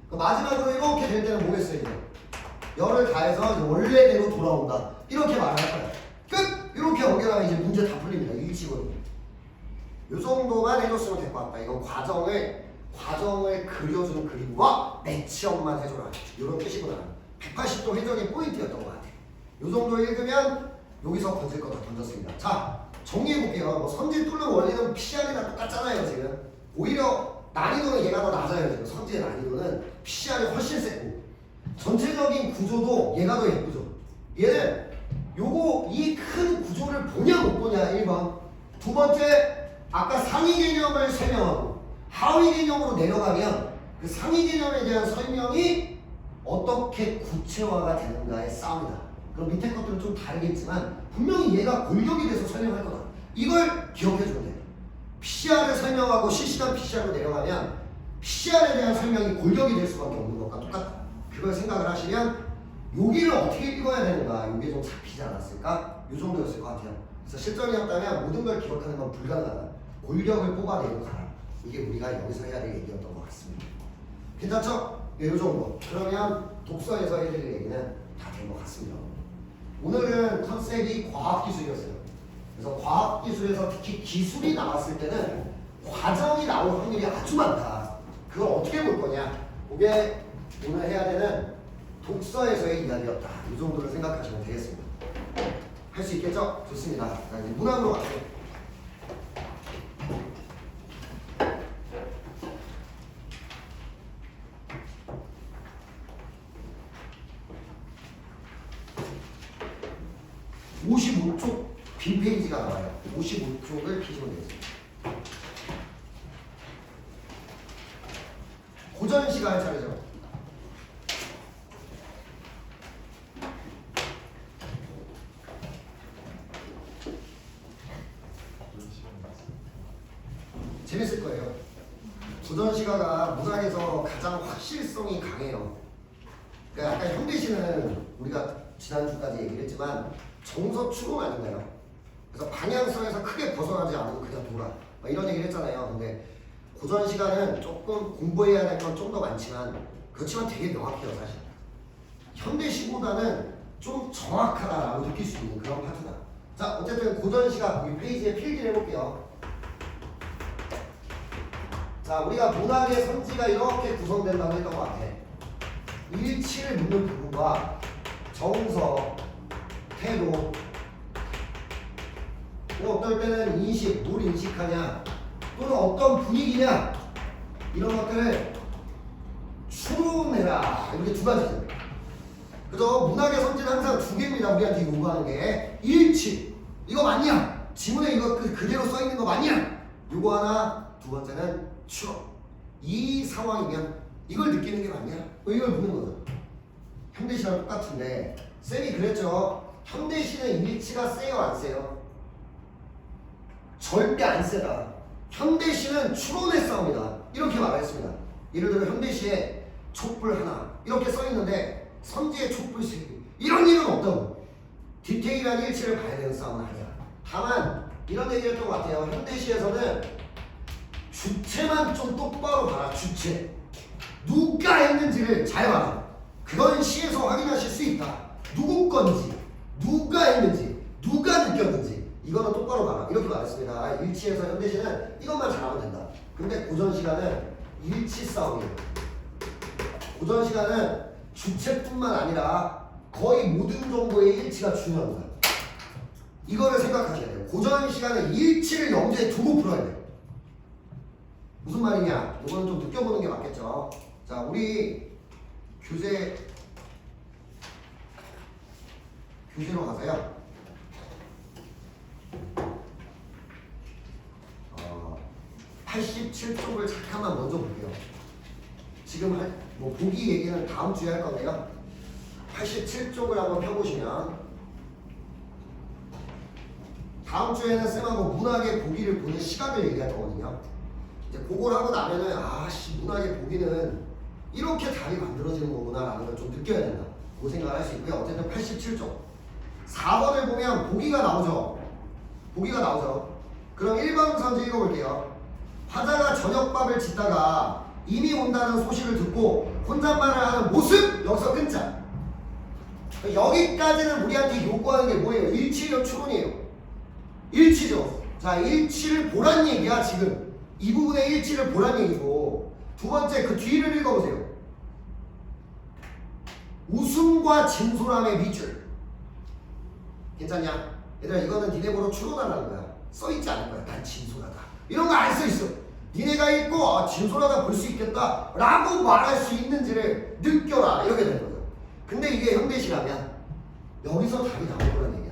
마지막으로 이렇게 될 때는 뭐겠어요? 이제? 열을 가해서 이제 원래대로 돌아온다. 이렇게 말할 거야. 끝! 이렇게 연결하면 이제 문제 다 풀립니다. 일치거든요. 이 정도만 해줬으면 될 것 같다. 이건 과정을 그려주는 그림과 매치업만 해줘라. 이런 뜻이구나. 180도 회전이 포인트였던 것 같아. 이 정도 읽으면 여기서 건질 거 다 던졌습니다. 자, 정리해볼게요. 뭐 선지 뚫는 원리는 PCR이랑 똑같잖아요, 지금. 오히려 난이도는 얘가 더 낮아요, 지금. 선지의 난이도는 PCR이 훨씬 세고. 전체적인 구조도 얘가 더 예쁘죠. 얘는 이 큰 구조를 보냐 못 보냐 1번. 두 번째, 아까 상위 개념을 설명하고 하위 개념으로 내려가면 그 상위 개념에 대한 설명이 어떻게 구체화가 되는가의 싸움이다. 그럼 밑에 것들은 좀 다르겠지만 분명히 얘가 골격이 돼서 설명할 거다. 이걸 기억해주면 돼요. PCR을 설명하고 실시간 PCR로 내려가면 PCR에 대한 설명이 골격이 될 수밖에 없는 것과 똑같다. 그걸 생각을 하시면 여기를 어떻게 읽어야 되는가, 이게 좀 잡히지 않았을까? 이 정도였을 것 같아요. 그래서 실전이었다면 모든 걸 기억하는 건 불가능하다. 골격을 뽑아내고 가라. 이게 우리가 여기서 해야 될 얘기였던 것 같습니다. 괜찮죠? 네, 이 정도. 그러면 독서에서 해드릴 얘기는 다 된 것 같습니다. 오늘은 컨셉이 과학기술이었어요. 그래서 과학기술에서 특히 기술이 나왔을 때는 과정이 나올 확률이 아주 많다. 그걸 어떻게 볼 거냐? 그게 오늘 해야 되는 독서에서의 이야기였다. 이 정도를 생각하시면 되겠습니다. 할 수 있겠죠? 좋습니다. 자, 이제 문항으로 갈게요. (55쪽) 빈 페이지가 나와요. 55쪽을 피시면 되겠습니다. 고전 시간 차례죠. 재밌을 거예요. 고전 시가가 문학에서 가장 확실성이 강해요. 그러니까 약간 현대시는 우리가 지난주까지 얘기를 했지만 정서 추론 아닌가요? 그래서 방향성에서 크게 벗어나지 않고 그냥 돌아. 막 이런 얘기를 했잖아요. 근데 고전 시간은 조금 공부해야 될 건 좀 더 많지만 그렇지만 되게 명확해요 사실. 현대시보다는 좀 정확하다라고 느낄 수 있는 그런 파트다. 자 어쨌든 고전 시간 우리 페이지에 필기를 해볼게요. 자 우리가 문학의 선지가 이렇게 구성된다고 했던 것 같아. 일치를 묻는 부분과 정서, 태도, 또 어떨 때는 인식, 뭘 인식하냐, 또는 어떤 분위기냐, 이런 것들을 추론해라. 이렇게 두 가지죠. 그래서 문학의 선지는 항상 두 개입니다. 우리한테 요구하는 게 일치. 이거 맞냐? 지문에 이거 그대로 써 있는 거 맞냐? 요거 하나. 두 번째는 추론. 이 상황이면 이걸 느끼는 게 맞냐? 이걸 묻는 거죠. 현대시랑 똑같은데 쌤이 그랬죠. 현대시는 일치가 세요 안 세요? 절대 안 세다. 현대시는 추론의 싸움이다. 이렇게 말했습니다. 예를 들어 현대시에 촛불 하나 이렇게 써 있는데 선지에 촛불 세 개. 이런 일은 없다고. 디테일한 일치를 봐야 되는 싸움은 아니야. 다만 이런 얘기를 했던 것 같아요. 현대시에서는 주체만 좀 똑바로 봐라. 주체. 누가 했는지를 잘 봐라. 그건 시에서 확인하실 수 있다. 누구 건지, 누가 했는지, 누가 느꼈는지 이거는 똑바로 봐라. 이렇게 말했습니다. 일치에서 현대시는 이것만 잘하면 된다. 근데 고전 시간은 일치 싸움이에요. 고전 시간은 주체뿐만 아니라 거의 모든 정보의 일치가 중요합니다. 이거를 생각하셔야 돼요. 고전 시간은 일치를 염두에 두고 풀어야 돼요. 무슨 말이냐? 이거는 좀 느껴보는 게 맞겠죠. 자, 우리 교재로 가서요. 87쪽을 잠깐만 먼저 볼게요. 지금 뭐 보기 얘기는 다음 주에 할 건데요. 87쪽을 한번 펴보시면 다음 주에는 쌤하고 문학의 보기를 보는 시각을 얘기할 거거든요. 이제 그걸 하고 나면은 문학의 보기는 이렇게 답이 만들어지는 거구나라는 걸 좀 느껴야 된다. 그 생각을 할 수 있고요. 어쨌든 87쪽 4번을 보면 보기가 나오죠. 보기가 나오죠. 그럼 1번 선지 읽어볼게요. 화자가 저녁밥을 짓다가 이미 온다는 소식을 듣고 혼잣말을 하는 모습. 여기서 끊자. 여기까지는 우리한테 요구하는 게 뭐예요? 일치요, 추론이에요? 일치죠. 자, 일치를 보란 얘기야. 지금 이 부분의 일치를 보란 얘기고, 두 번째 그 뒤를 읽어보세요. 웃음과 진솔함의 밑줄. 괜찮냐? 얘들아, 이거는 니네 보러 추론하라는 거야. 써있지 않을 거야. 난 진솔하다 이런 거 안 써있어. 니네가 읽고 진솔하다 볼 수 있겠다 라고 말할 수 있는지를 느껴라. 이렇게 되는 거죠. 근데 이게 현대시라면 여기서 답이 나올 거란 얘기야.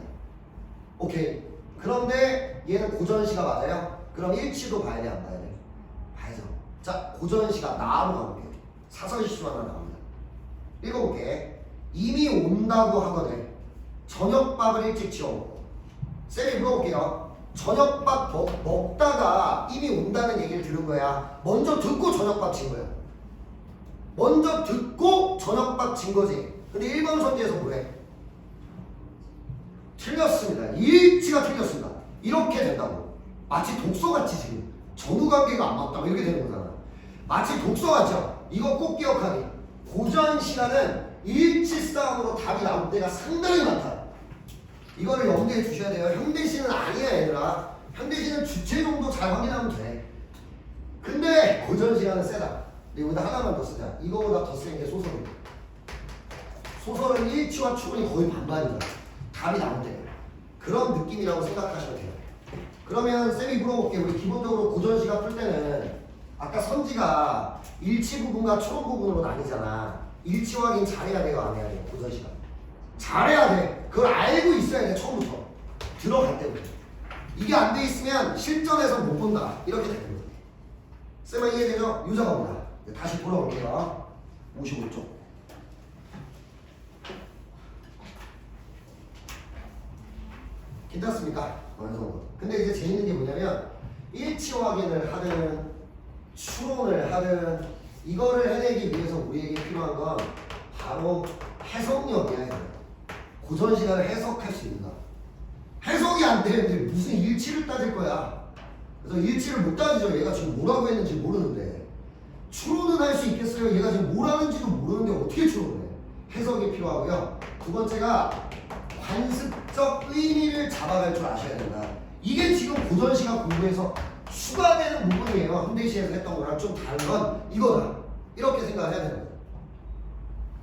오케이. 그런데 얘는 고전시가 맞아요? 그럼 일치도 봐야 돼 안 봐야 돼? 봐야죠. 자, 고전시가 나로 가볼게요. 사설시조 하나 나옵니다. 읽어볼게. 이미 온다고 하거든. 저녁밥을 일찍 지어먹고. 쌤이 물어볼게요. 저녁밥 먹다가 이미 온다는 얘기를 들은 거야? 먼저 듣고 저녁밥 진 거야? 먼저 듣고 저녁밥 진 거지. 근데 1번 선지에서 뭐래? 틀렸습니다. 일치가 틀렸습니다. 이렇게 된다고. 마치 독서같이 지금 전후관계가 안 맞다고 이렇게 되는 거잖아. 마치 독서같죠. 이거 꼭 기억하기. 고전 시간은 일치 싸움으로 답이 나올 때가 상당히 많다. 이거를 염두에 두셔야 돼요. 현대시는 아니야 얘들아. 현대시는 주체 정도 잘 확인하면 돼. 근데 고전 시간은 세다. 근데 여기다 하나만 더 쓰자. 이거보다 더 센 게 소설입니다. 소설은 일치와 추론이 거의 반반이다. 답이 나올 때. 그런 느낌이라고 생각하시면 돼요. 그러면 쌤이 물어볼게요. 우리 기본적으로 고전시가 풀 때는 아까 선지가 일치 부분과 초록 부분으로 나뉘잖아. 일치 확인 잘해야 돼요, 안 해야 돼요? 고전시가 잘해야 돼. 그걸 알고 있어야 돼. 처음부터 들어갈 때부터. 이게 안 돼 있으면 실전에서 못 본다. 이렇게 되는 거예요. 쌤아 이해되죠? 유작업니다. 다시 돌아올게요. 55쪽. 괜찮습니까? 완성도. 근데 이제 재밌는 게 뭐냐면 일치 확인을 하든 추론을 하든 이거를 해내기 위해서 우리에게 필요한 건 바로 해석력이야. 고전 시간을 해석할 수 있는가. 해석이 안 되는데 무슨 일치를 따질 거야. 그래서 일치를 못 따지죠. 얘가 지금 뭐라고 했는지 모르는데. 추론은 할 수 있겠어요. 얘가 지금 뭘 하는지도 모르는데 어떻게 추론을 해. 해석이 필요하고요. 두 번째가 관습적 의미를 잡아갈 줄 아셔야 된다. 이게 지금 고전 시간 공부에서 추가되는 부분이에요. 현대시에서 했던 거랑 좀 다른 건 이거다. 이렇게 생각을 해야 되는 거예요.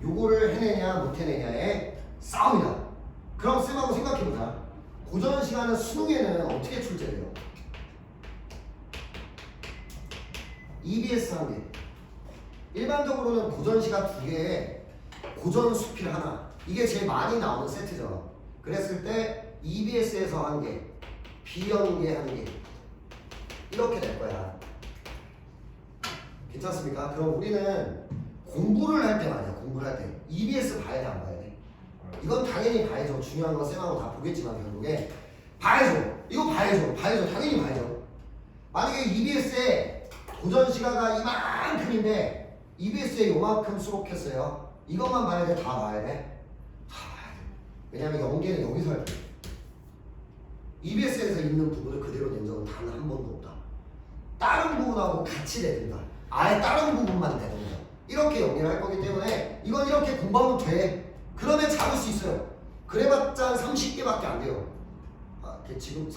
요거를 해내냐 못 해내냐의 싸움이다. 그럼 쌤하고 생각해보자. 고전 시간은 수능에는 어떻게 출제돼요? EBS 한 개. 일반적으로는 고전 시간 두 개에 고전 수필 하나. 이게 제일 많이 나오는 세트죠. 그랬을 때 EBS에서 한 개, 비연계 한 개. 이렇게 될 거야. 괜찮습니까? 그럼 우리는 공부를 할 때 말이야. 공부를 할 때 EBS 봐야 돼, 안 봐야 돼? 이건 당연히 봐야죠. 중요한 건 쌤하고 다 보겠지만 결국에 봐야죠. 이거 봐야죠. 봐야죠. 당연히 봐야죠. 만약에 EBS에 도전 시간가 이만큼인데 EBS에 요만큼 수록했어요. 이것만 봐야 돼? 다 봐야 돼? 다 봐야 돼. 왜냐면 연계는 여기서 할 거예요. EBS에서 있는 부분을 그대로 낸 적은 단 한 번도 없다. 다른 부분하고 같이 내든가 아예 다른 부분만 내든가 이렇게 연계를 할 거기 때문에 이건 이렇게 공부하면 돼. 그러면 잡을 수 있어요. 그래봤자 30개밖에 안 돼요. 지금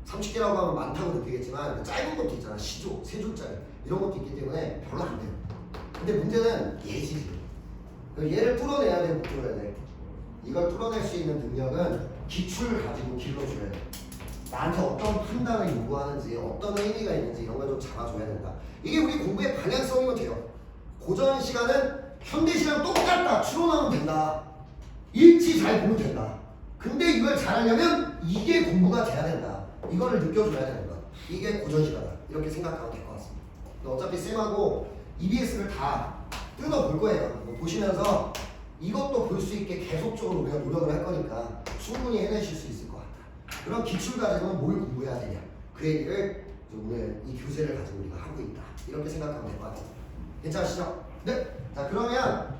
30개라고 하면 많다고 느끼겠지만 짧은 것도 있잖아. 시조, 세 줄짜리 이런 것도 있기 때문에 별로 안 돼요. 근데 문제는 예지. 얘를 뚫어내야 돼, 못 뚫어야 돼. 이걸 뚫어낼 수 있는 능력은 기출을 가지고 길러줘야 돼. 나한테 어떤 판단을 요구하는지 어떤 의미가 있는지 이런 걸 좀 잡아줘야 된다. 이게 우리 공부의 방향성이면 돼요. 고전 시간은 현대 시간 똑같다. 추론하면 된다. 일치 잘 보면 된다. 근데 이걸 잘하려면 이게 공부가 돼야 된다. 이거를 느껴줘야 되는 거. 이게 고전 시간이다. 이렇게 생각하면 될 것 같습니다. 어차피 쌤하고 EBS를 다 뜯어볼 거예요. 보시면서 이것도 볼 수 있게 계속적으로 우리가 노력을 할 거니까 충분히 해내실 수 있을 것 같다. 그럼 기출 가지고는 뭘 공부해야 되냐. 그 얘기를 오늘 이 교재를 가지고 우리가 하고 있다. 이렇게 생각하면 될 것 같아요. 괜찮으시죠? 네. 자, 그러면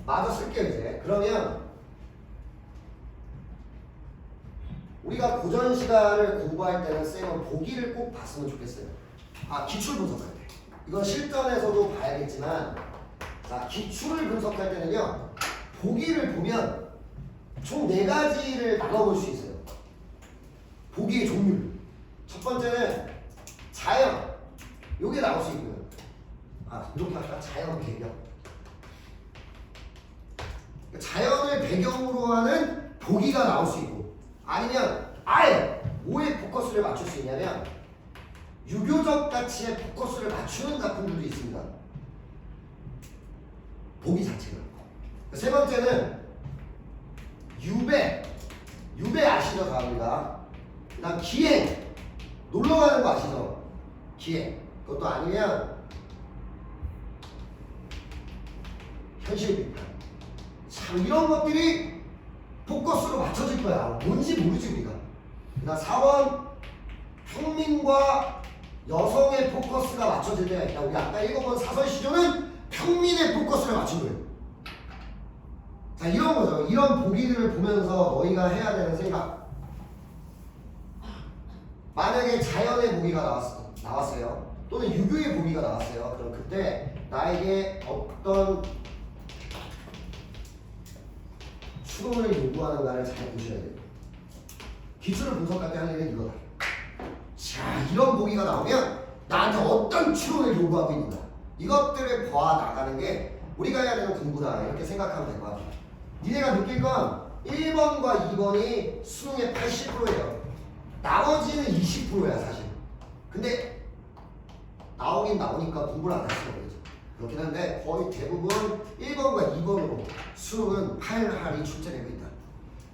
마저 쓸게요 이제. 그러면 우리가 고전 시간을 공부할 때는 쌤은 보기를 꼭 봤으면 좋겠어요. 기출 분석할 때. 이건 실전에서도 봐야겠지만, 자, 기출을 분석할 때는요, 보기를 보면 총 4가지를 나눠볼 수 있어요. 보기의 종류. 첫 번째는 자연. 요게 나올 수 있고요. 이렇게 할까? 자연 배경. 자연을 배경으로 하는 보기가 나올 수 있고, 아니면 아예 뭐에 포커스를 맞출 수 있냐면 유교적 가치에 포커스를 맞추는 작품들도 있습니다. 보기 자체가. 세 번째는 유배 아시죠? 다음입니다. 그 다음 기행. 놀러 가는 거 아시죠? 기행. 그것도 아니면 현실 비판. 참 이런 것들이 포커스로 맞춰질 거야. 뭔지 모르지 우리가. 그다음 4번 평민과 여성의 포커스가 맞춰질 때가 있다. 우리 아까 읽어본 사설 시조는 평민의 포커스를 맞춘 거예요. 자, 이런 거죠. 이런 보기들을 보면서 너희가 해야 되는 생각. 만약에 자연의 보기가 나왔어요. 또는 유교의 보기가 나왔어요. 그럼 그때 나에게 어떤 추론을 요구하는가를 잘 보셔야 돼요. 기출을 분석할 때 하는 일은 이거다. 자, 이런 보기가 나오면 나한테 어떤 추론을 요구하고 있는가. 이것들을 봐나가는 게 우리가 해야 되는 공부다. 이렇게 생각하면 될 것 같아요. 니네가 느낄 건 1번과 2번이 수능의 80%예요. 나머지는 20%야 사실. 근데 나오긴 나오니까 공부를 안 할 수가 없죠. 그렇긴 한데 거의 대부분 1번과 2번으로 수능은 8할이 출제되고 있다.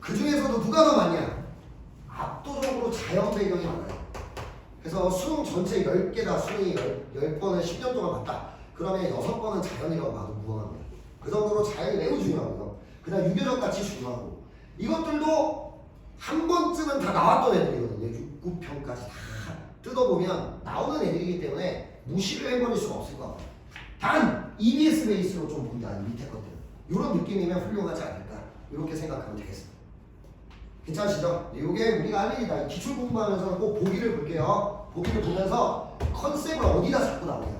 그 중에서도 누가 더 많냐? 압도적으로 자연 배경이 많아요. 그래서 수능 전체 10개다 수능이 10번을 10년 동안 봤다. 그러면 6번은 자연이라고 봐도 무방합니다. 그 정도로 자연이 매우 중요하고요. 그다음 유교적 가치 중요하고 이것들도 한 번쯤은 다 나왔던 애들이거든요. 6, 9편까지 다 뜯어보면 나오는 애들이기 때문에 무시를 해버릴 수가 없을 것 같아요. 단 EBS 베이스로 좀 본다. 밑에 것들은 이런 느낌이면 훌륭하지 않을까 이렇게 생각하면 되겠습니다. 괜찮으시죠? 이게 우리가 할 일이다. 기출 공부하면서 꼭 보기를 볼게요. 보기를 보면서 컨셉을 어디다 잡고 나오냐.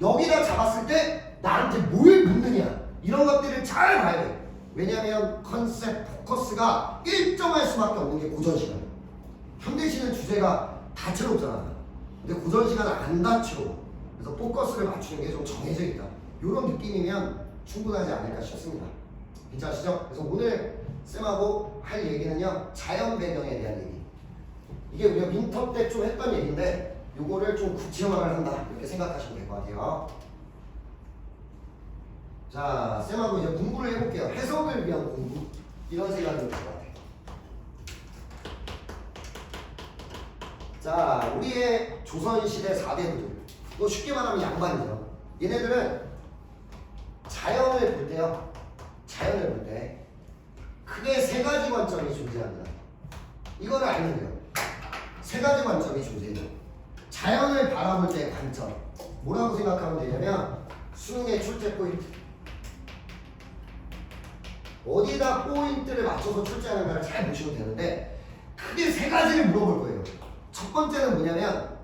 여기다 잡았을 때 나한테 뭘 묻느냐. 이런 것들을 잘 봐야 돼. 왜냐하면 컨셉, 포커스가 일정할 수밖에 없는 게 고전시간이에요. 현대시는 주제가 다채롭잖아. 근데 고전시간은 안 다채로워. 그래서 포커스를 맞추는 게 좀 정해져 있다. 이런 느낌이면 충분하지 않을까 싶습니다. 괜찮으시죠? 그래서 오늘 쌤하고 할 얘기는요, 자연 배경에 대한 얘기. 이게 우리가 민터 때 좀 했던 얘기인데 요거를 좀 구체화를 한다 이렇게 생각하시면 될 것 같아요. 자, 쌤하고 이제 공부를 해볼게요. 해석을 위한 공부 이런 생각이 들 것 같아요. 자, 우리의 조선시대 4대부들 뭐 쉽게 말하면 양반이죠. 얘네들은 자연을 볼 때요, 자연을 볼 때 크게 세 가지 관점이 존재합니다. 이거를 알면 돼요. 세 가지 관점이 존재해요. 자연을 바라볼 때의 관점 뭐라고 생각하면 되냐면 수능의 출제 포인트, 어디다 포인트를 맞춰서 출제하는가를 잘 보시면 되는데 크게 세 가지를 물어볼 거예요. 첫 번째는 뭐냐면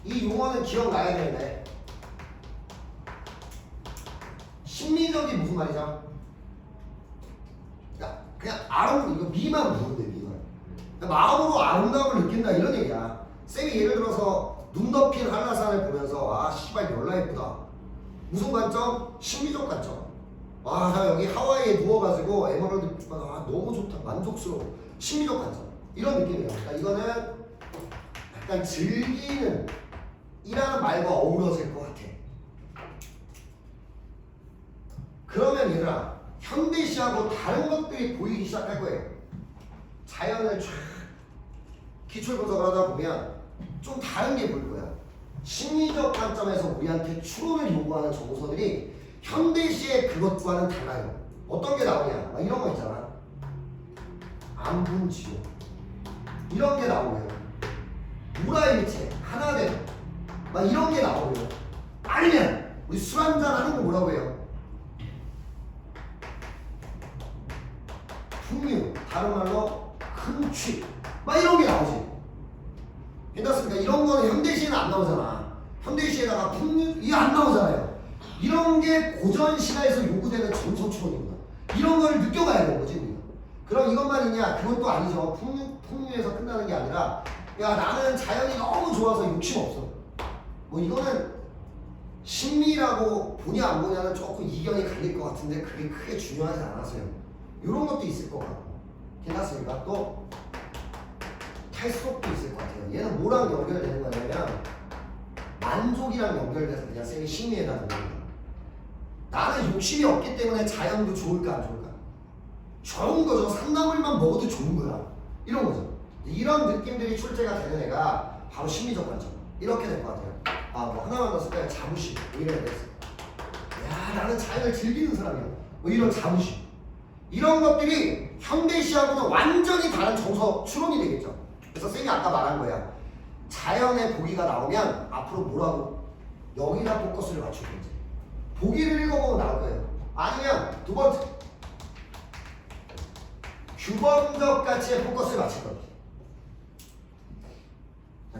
이 용어는 기억나야 되는데 심리적이 무슨 말이죠? 그냥 이거 미만 보면 돼. 미만. 마음으로 아름다움을 느낀다 이런 얘기야. 쌤이 예를 들어서 눈 덮인 한라산을 보면서 아 씨발 열나 예쁘다. 무슨 관점? 심리적 관점. 아 나 여기 하와이에 누워가지고 에메랄드 아 너무 좋다. 만족스러워. 심리적 관점. 이런 느낌이에요. 그러니까 이거는 약간 즐기는 이라는 말과 어우러질 것 같아. 그러면 얘들아 현대시하고 다른 것들이 보이기 시작할 거예요. 자연을 쫙 기출 분석을 하다 보면 좀 다른 게 보일 거야. 심리적 관점에서 우리한테 추론을 요구하는 정서들이 현대시의 그것과는 달라요. 어떤 게 나오냐? 막 이런 거 있잖아. 안분지요. 이런 게 나오고요. 무라일체 하나됨 막 이런 게 나오고요. 아니면 우리 술 한잔 하는 거 뭐라고 해요? 풍류, 다른 말로 금취 막 이런 게 나오지. 괜찮습니까? 이런 거는 현대시에는 안 나오잖아. 현대시에다가 풍류 이게 안 나오잖아요. 이런 게 고전 시가에서 요구되는 정서 추론이구나. 이런 걸 느껴가야 되는 거지 우리가. 그럼 이것만 있냐? 그것도 아니죠. 풍류에서 끝나는 게 아니라 야 나는 자연이 너무 좋아서 욕심 없어. 뭐 이거는 심리라고 보냐 안 보냐는 조금 이견이 갈릴 것 같은데 그게 크게 중요하지 않아서요. 이런 것도 있을 것 같고. 괜찮습니까? 또 탈수록도 있을 것 같아요. 얘는 뭐랑 연결되는 거냐면 만족이랑 연결돼서 그냥 쌤이 심리에다 놓는 거예요. 나는 욕심이 없기 때문에 자연도 좋을까 안 좋을까? 좋은 거죠. 산나물만 먹어도 좋은 거야. 이런 거죠. 이런 느낌들이 출제가 되는 애가 바로 심리적 관점. 이렇게 될 것 같아요. 아, 뭐 하나만 더 쓸까요? 자부심. 뭐 이런 애가 있어. 야, 나는 자연을 즐기는 사람이야. 뭐 이런 자부심. 이런 것들이 현대시하고는 완전히 다른 정서 추론이 되겠죠. 그래서 쌤이 아까 말한 거야. 자연의 보기가 나오면 앞으로 뭐라고 여기다 포커스를 맞출 건지 보기를 읽어보면 나올 거예요. 아니면 두 번째 규범적 가치에 포커스를 맞출 겁니다.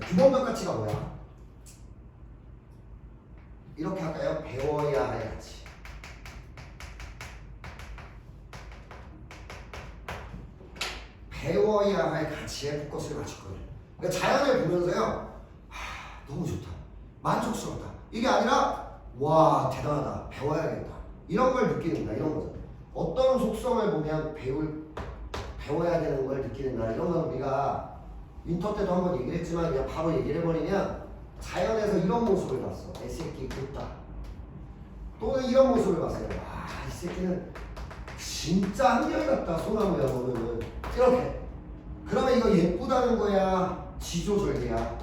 규범적 가치가 뭐야? 이렇게 할까요? 배워야 할 가치. 배워야 할 가치에 포커스를 맞출 거예요. 그러니까 자연을 보면서요, 너무 좋다, 만족스럽다. 이게 아니라 와 대단하다, 배워야겠다. 이런 걸 느끼는다. 이런 거죠. 어떤 속성을 보면 배워야 되는 걸 느끼는가 이런 건 우리가 윈터 때도 한번 얘기를 했지만 그냥 바로 얘기를 해버리면 자연에서 이런 모습을 봤어. 이 새끼 굿다. 또는 이런 모습을 봤어요. 이 새끼는 진짜 한결같다. 소나무야 너는. 이렇게. 그러면 이거 예쁘다는 거야? 지조절개야?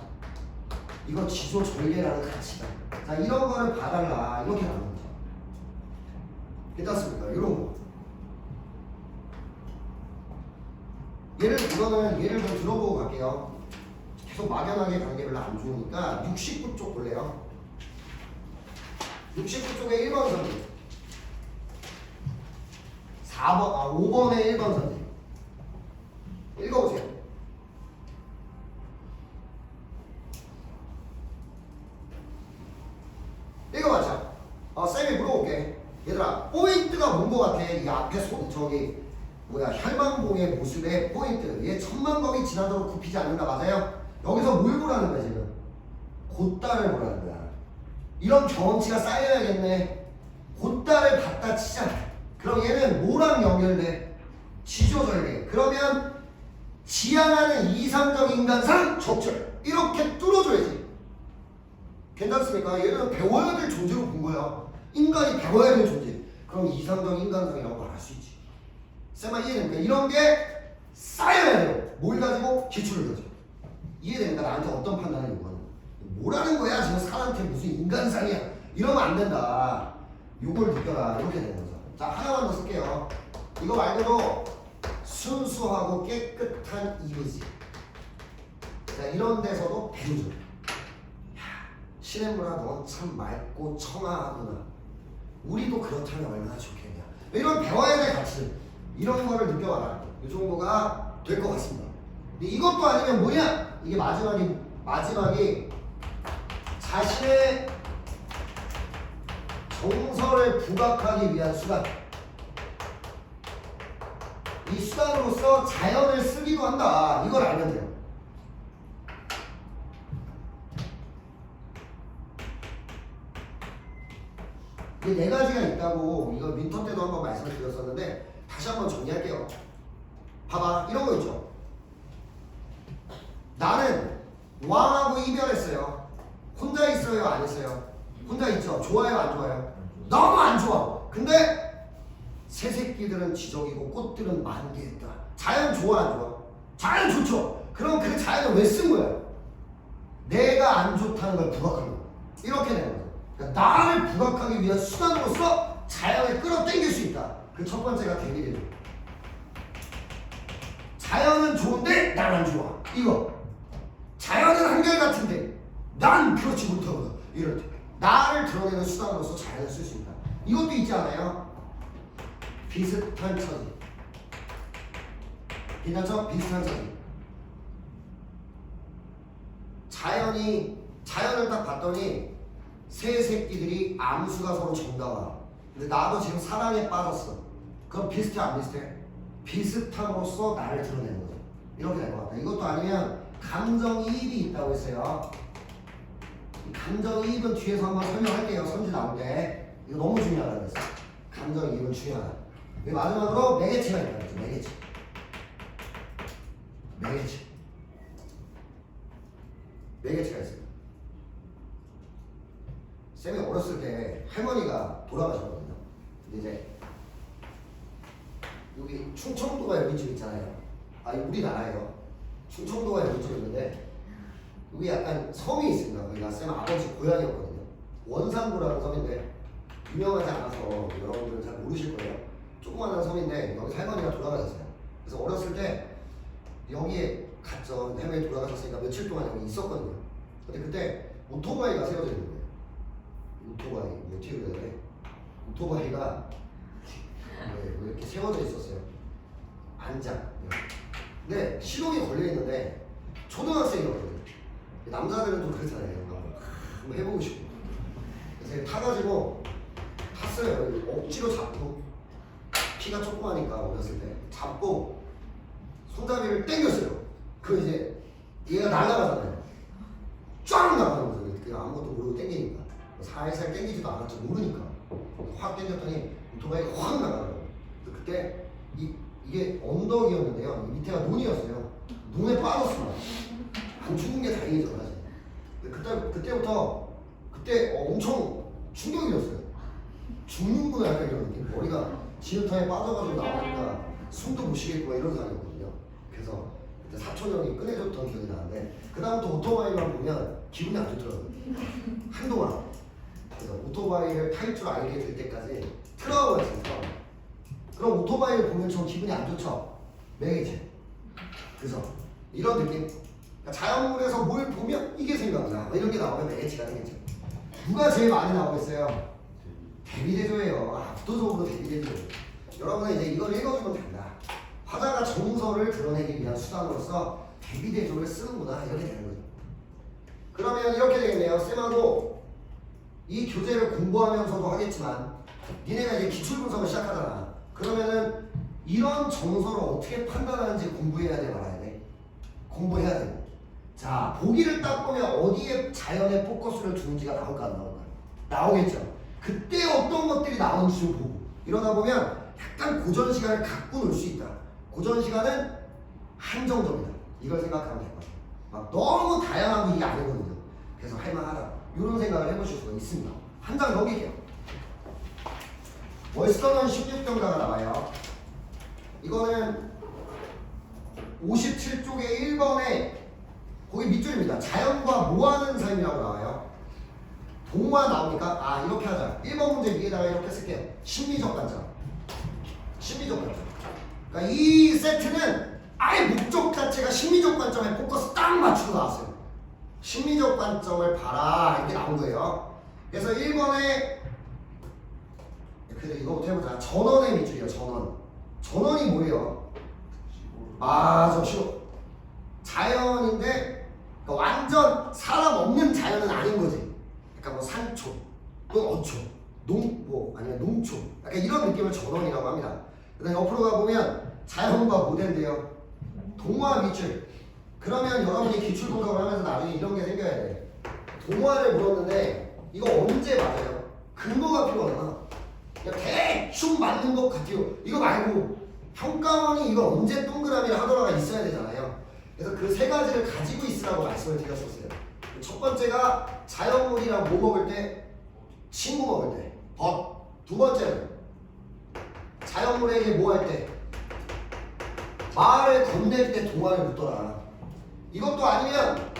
이거 지조절개라는 가치다. 자 이런 거를 봐달라. 이렇게 하는 거죠. 괜찮습니까? 이런 거. 이거는 예를 좀 들어보고 갈게요. 계속 막연하게 가는 게 별로 안 좋으니까 69쪽 볼래요? 69쪽에 1번 선지 5번에 1번 선지 읽어보세요. 읽어봤죠? 쌤이 물어볼게. 얘들아 포인트가 뭔 거 같아? 이 앞에 혈망봉의 모습의 포인트. 얘 천만범이 지나도록 굽히지 않는다. 맞아요? 여기서 뭘 보라는 거야 지금? 곧다를 보라는 거야. 이런 경험치가 쌓여야겠네. 곧다를 갖다 치자. 그럼 얘는 뭐랑 연결돼? 지조절개. 그러면 지향하는 이상적 인간상 적절. 이렇게 뚫어줘야지. 괜찮습니까? 얘는 배워야 될 존재로 본 거야. 인간이 배워야 될 존재. 그럼 이상적 인간상이라고 말할 수 있지. 쌤아 이해됩니까? 이런 게 쌓여야 돼요. 뭘 가지고? 기초를 가지고. 이해됩니까? 나한테 어떤 판단을 요구하는 거야? 뭐라는 거야? 지금 사람한테 무슨 인간상이야? 이러면 안 된다. 요걸 느껴라. 이렇게 되는 거죠. 자 하나만 더 쓸게요. 이거 말고도 순수하고 깨끗한 이미지. 자 이런 데서도 배우죠. 시냇물아 넌 참 맑고 청아하구나. 우리도 그렇다면 얼마나 좋겠냐. 이런 배워야 될 가치. 이런 거를 느껴봐라. 이 정도가 될 것 같습니다. 근데 이것도 아니면 뭐냐? 이게 마지막이 자신의 정서를 부각하기 위한 수단. 이 수단으로서 자연을 쓰기도 한다. 이걸 알면 돼요. 이게 네 가지가 있다고 이거 윈터 때도 한번 말씀을 드렸었는데 다시 한번 정리할게요. 봐봐 이런 거 있죠. 나는 왕하고 이별했어요. 혼자 있어요? 안 있어요? 혼자 있죠. 좋아요? 안 좋아요? 너무 안 좋아. 근데 새새끼들은 지적이고 꽃들은 만개했다. 자연 좋아 안 좋아? 자연 좋죠. 그럼 그 자연을 왜 쓴 거야? 내가 안 좋다는 걸 부각하는 거야. 이렇게 되는 거야. 그러니까 나를 부각하기 위한 수단으로서 자연을 끌어당길 수 있다. 그 첫 번째가 대비되죠. 자연은 좋은데 난 안 좋아. 이거. 자연은 한결같은데 난 그렇지 못하거든. 이럴 때 나를 드러내는 수단으로서 자연을 쓸 수 있다. 이것도 있지 않아요? 비슷한 처지. 괜찮죠? 비슷한 처지. 자연을 딱 봤더니 새 새끼들이 암수가 서로 정다와. 근데 나도 지금 사랑에 빠졌어. 그럼 비슷해 안 비슷해? 비슷함으로써 나를 드러내는 거죠. 이렇게 될 것 같다. 이것도 아니면 감정이입이 있다고 했어요. 이 감정이입은 뒤에서 한번 설명할게요. 선지 나올 때. 이거 너무 중요하다고 했어요. 감정이입은 중요하다. 마지막으로 매개체가 있다고 했죠. 매개체가 있어요. 쌤이 어렸을 때 할머니가 돌아가셨거든요. 근데 이제 여기 충청도가 여기쯤 있잖아요. 우리나라예요. 충청도가 여기쯤 있는데 여기 약간 섬이 있습니다. 거기가 쌤 아버지 고향이었거든요. 원산도라는 섬인데 유명하지 않아서 여러분들은 잘 모르실 거예요. 조그마한 섬인데 여기 할머니가 돌아가셨어요. 그래서 어렸을 때 여기에 갔죠. 할머니 돌아가셨으니까 며칠 동안 여기 있었거든요. 근데 그때 오토바이가 세워져 있는 거예요. 오토바이 어떻게 그래야 돼? 오토바이가 왜 이렇게 세워져 있었어요. 안장. 근데 시동이 걸려 있는데 초등학생이었거든요. 남자들은 좀 그렇잖아요. 한번 해보고 싶고. 그래서 타가지고 탔어요. 억지로 잡고 키가 조그마니까 어렸을 때 잡고 손잡이를 당겼어요. 그 이제 얘가 날아가잖아요. 쫙 나가는 거죠. 그냥 아무것도 모르고 당기니까 살살 당기지도 않았죠. 모르니까 확 당겼더니 오토바이가 확 나가요. 그때 이게 언덕이었는데요. 이 밑에가 논이었어요. 논에 빠졌습니다. 안 죽은 게 다행이죠, 사실. 그때부터 엄청 충격이었어요. 죽는구나 약간 이런 느낌. 머리가 지하탕에 빠져가지고 나오니까 숨도 못 쉬겠구나 이런 상황이었거든요. 그래서 그때 사촌 형이 꺼내줬던 기억이 나는데 그 다음부터 오토바이만 보면 기분이 안 좋더라고요. 한동안. 그래서 오토바이를 탈 줄 알게 될 때까지 트라우마가 있어서 그럼 오토바이를 보면 좀 기분이 안 좋죠. 매일체. 그래서 이런 느낌. 그러니까 자연물에서 뭘 보면 이게 생각나. 이런 게 나오면 매일체가 생겼죠. 누가 제일 많이 나오겠어요? 대비대조예요. 압도적으로 대비대조. 여러분은 이제 이걸 읽어주면 된다. 화자가 정서를 드러내기 위한 수단으로서 대비대조를 쓰는구나 이렇게 되는 거죠. 그러면 이렇게 되겠네요. 쌤하고 이 교재를 공부하면서도 하겠지만 니네가 이제 기출분석을 시작하잖아. 그러면은 이런 정서를 어떻게 판단하는지 공부해야 돼 말아야 돼? 공부해야 돼. 자, 보기를 딱 보면 어디에 자연의 포커스를 두는지가 나올까 안 나올까? 나오겠죠. 그때 어떤 것들이 나오는지 좀 보고 이러다 보면 약간 고전 시간을 갖고 놀 수 있다. 고전 시간은 한정적이다. 이걸 생각하면 될 거예요. 막 너무 다양한 게 아니거든요. 그래서 할만하다. 이런 생각을 해보실 수가 있습니다. 한 장 넘길게요. 월스턴은 16경가가 나와요. 이거는 57쪽에 1번에 거기 밑줄입니다. 자연과 뭐하는 삶이라고 나와요. 동화 나오니까 아 이렇게 하자. 1번 문제 위에다가 이렇게 쓸게요. 심리적 관점. 심리적 관점. 그러니까 이 세트는 아예 목적 자체가 심리적 관점에 포커스 딱 맞추고 나왔어요. 심리적 관점을 봐라 이렇게 나온 거예요. 그래서 1번에 그래도 이거부터 해보자. 전원의 밑줄이에요. 전원이 뭐예요? 맞아, 쉬워. 자연인데 그러니까 완전 사람 없는 자연은 아닌 거지. 약간 뭐 산초, 또 어초, 아니면 농초, 약간 이런 느낌을 전원이라고 합니다. 그다음 옆으로 가보면 자연과 모델인데요. 동화 밑줄. 그러면 여러분이 기출 분석을 하면서 나중에 이런 게 생겨야 돼. 동화를 물었는데 이거 언제 맞아요? 근거가 필요하잖아. 그냥 대충 맞는 것 같아요. 이거 말고 평가원이 이거 언제 동그라미를 하더라가 있어야 되잖아요. 그래서 그 세 가지를 가지고 있으라고 말씀을 드렸었어요. 첫 번째가 자연물이랑 뭐 먹을 때? 친구 먹을 때. 벗. 두 번째는 자연물에게 뭐 할 때? 말을 건넬 때 동화를 묻더라. 이것도 아니면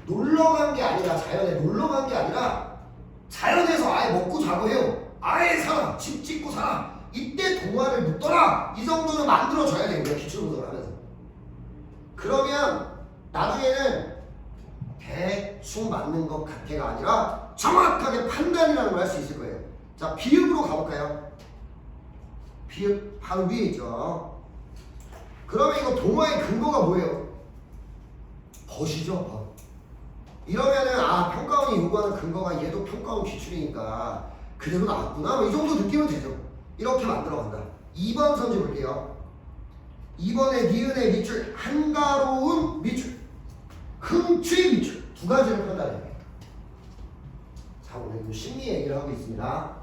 놀러 간 게 아니라 자연에 놀러 간 게 아니라 자연에서 아예 먹고 자고 해요. 아예 살아. 집 짓고 살아. 이때 동화를 묻더라. 이 정도는 만들어줘야 되는 거야. 기출분석을 하면서. 그러면 나중에는 대충 맞는 것 같아가 아니라 정확하게 판단이라는 걸 할 수 있을 거예요. 자, 비읍으로 가볼까요? 비읍 바로 위에 있죠. 그러면 이거 동화의 근거가 뭐예요? 벗이죠. 이러면은 아 평가원이 요구하는 근거가 얘도 평가원 기출이니까 그대로 나왔구나. 이 정도 느끼면 되죠. 이렇게 만들어간다. 2번 선지 볼게요. 2번에 니은의 밑줄, 한가로운 밑줄, 흥취 밑줄 두 가지를 판단해요. 자, 오늘 심리 얘기를 하고 있습니다.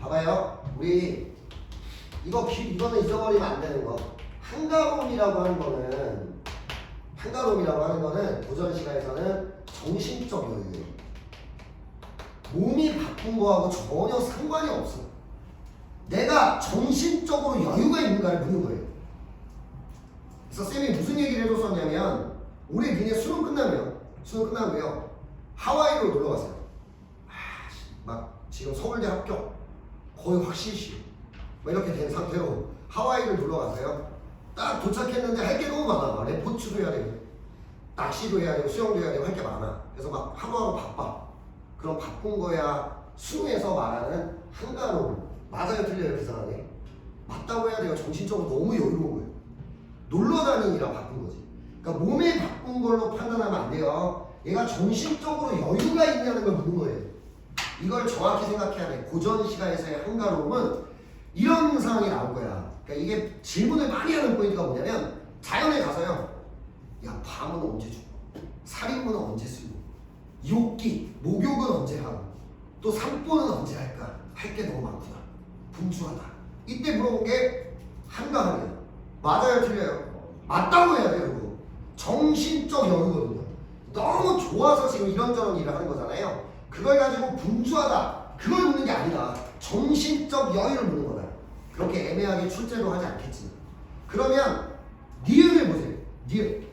봐봐요. 우리 이거는 잊어버리면 안 되는 거. 한가로움이라고 하는 거는 고전 시가에서는 정신적 여유예요. 몸이 바쁜 거하고 전혀 상관이 없어. 내가 정신적으로 여유가 있는가를 묻는 거예요. 그래서 쌤이 무슨 얘기를 해줬었냐면 올해 니네 수능 끝나고요 하와이로 놀러 갔어요. 막 지금 서울대 합격 거의 확실시 막 이렇게 된 상태로 하와이를 놀러 갔어요. 딱 도착했는데 할 게 너무 많아. 레포츠도 해야 되고 낚시도 해야 되고 수영도 해야 되고 할 게 많아. 그래서 막 하루하루 바빠. 그럼 바쁜 거야 수능에서 말하는 한가로움. 맞아요 틀려요 그 사람이? 맞다고 해야 돼요. 정신적으로 너무 여유로운 거예요. 놀러 다니느라 바쁜 거지. 그러니까 몸에 바쁜 걸로 판단하면 안 돼요. 얘가 정신적으로 여유가 있냐는 걸 묻는 거예요. 이걸 정확히 생각해야 돼. 고전 시가에서의 한가로움은 이런 상황이 나올 거야. 그러니까 이게 질문을 많이 하는 포인트가 뭐냐면 자연에 가서요. 야 밤은 언제 주고 살인문은 언제 쓰고 욕기, 목욕은 언제 하고 또 산보는 언제 할까? 할 게 너무 많구나. 분주하다. 이때 물어본 게 한가하냐. 맞아요, 틀려요? 맞다고 해야 돼요, 그거. 정신적 여유거든요. 너무 좋아서 지금 이런저런 일을 하는 거잖아요. 그걸 가지고 분주하다. 그걸 묻는 게 아니다. 정신적 여유를 묻는 거다. 그렇게 애매하게 출제도 하지 않겠지. 그러면 니은을 보세요. 니은.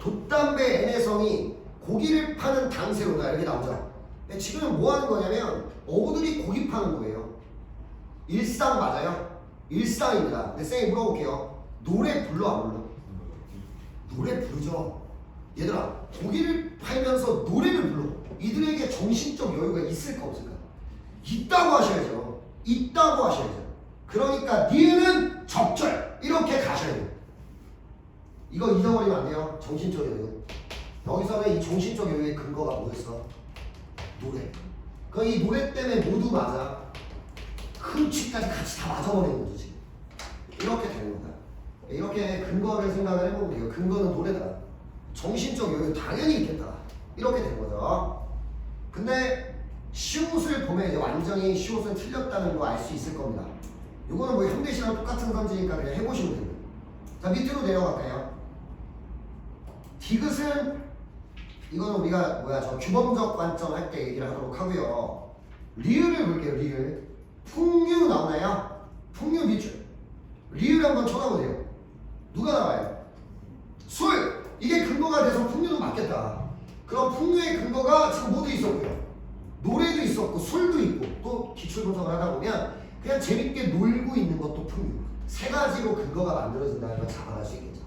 돛담배 N해성이 고기를 파는 당세로다 이렇게 나오죠. 지금 뭐 하는 거냐면 어부들이 고기 파는 거예요. 일상 맞아요? 일상입니다. 근데 쌤이 물어볼게요. 노래 불러 안 불러? 노래 부르죠. 얘들아, 고기를 팔면서 노래를 불러. 이들에게 정신적 여유가 있을까 없을까? 있다고 하셔야죠. 있다고 하셔야죠. 그러니까 니은은 적절 이렇게 가셔야 돼요. 이거 잊어버리면 안 돼요. 정신적 여유. 여기서는 이 정신적 여유의 근거가 뭐였어? 노래. 그 이 노래 때문에 모두 맞아. 흠치까지 같이 다 맞아버리는 거죠 지금. 이렇게 되는 거다. 이렇게 근거를 생각을 해보면 돼요. 근거는 노래다. 정신적 여유 당연히 있겠다. 이렇게 된 거죠. 근데 시옷을 보면 이제 완전히 시옷은 틀렸다는 거 알 수 있을 겁니다. 이거는 뭐 현대시랑 똑같은 선지니까 그냥 해보시면 됩니다. 자, 밑으로 내려갈까요? 디귿은 이거는 우리가 저 규범적 관점 할 때 얘기를 하도록 하고요. 리을을 볼게요. 리을. 풍류 나오나요? 풍류 밑줄. 리을 한번 쳐다보세요. 누가 나와요? 술! 이게 근거가 돼서 풍류도 맞겠다. 그럼 풍류의 근거가 지금 모두 있었고요. 노래도 있었고 술도 있고 또 기출 분석을 하다 보면 그냥 재밌게 놀고 있는 것도 풍류. 세 가지로 근거가 만들어진다는 걸 잡아갈 수 있겠죠.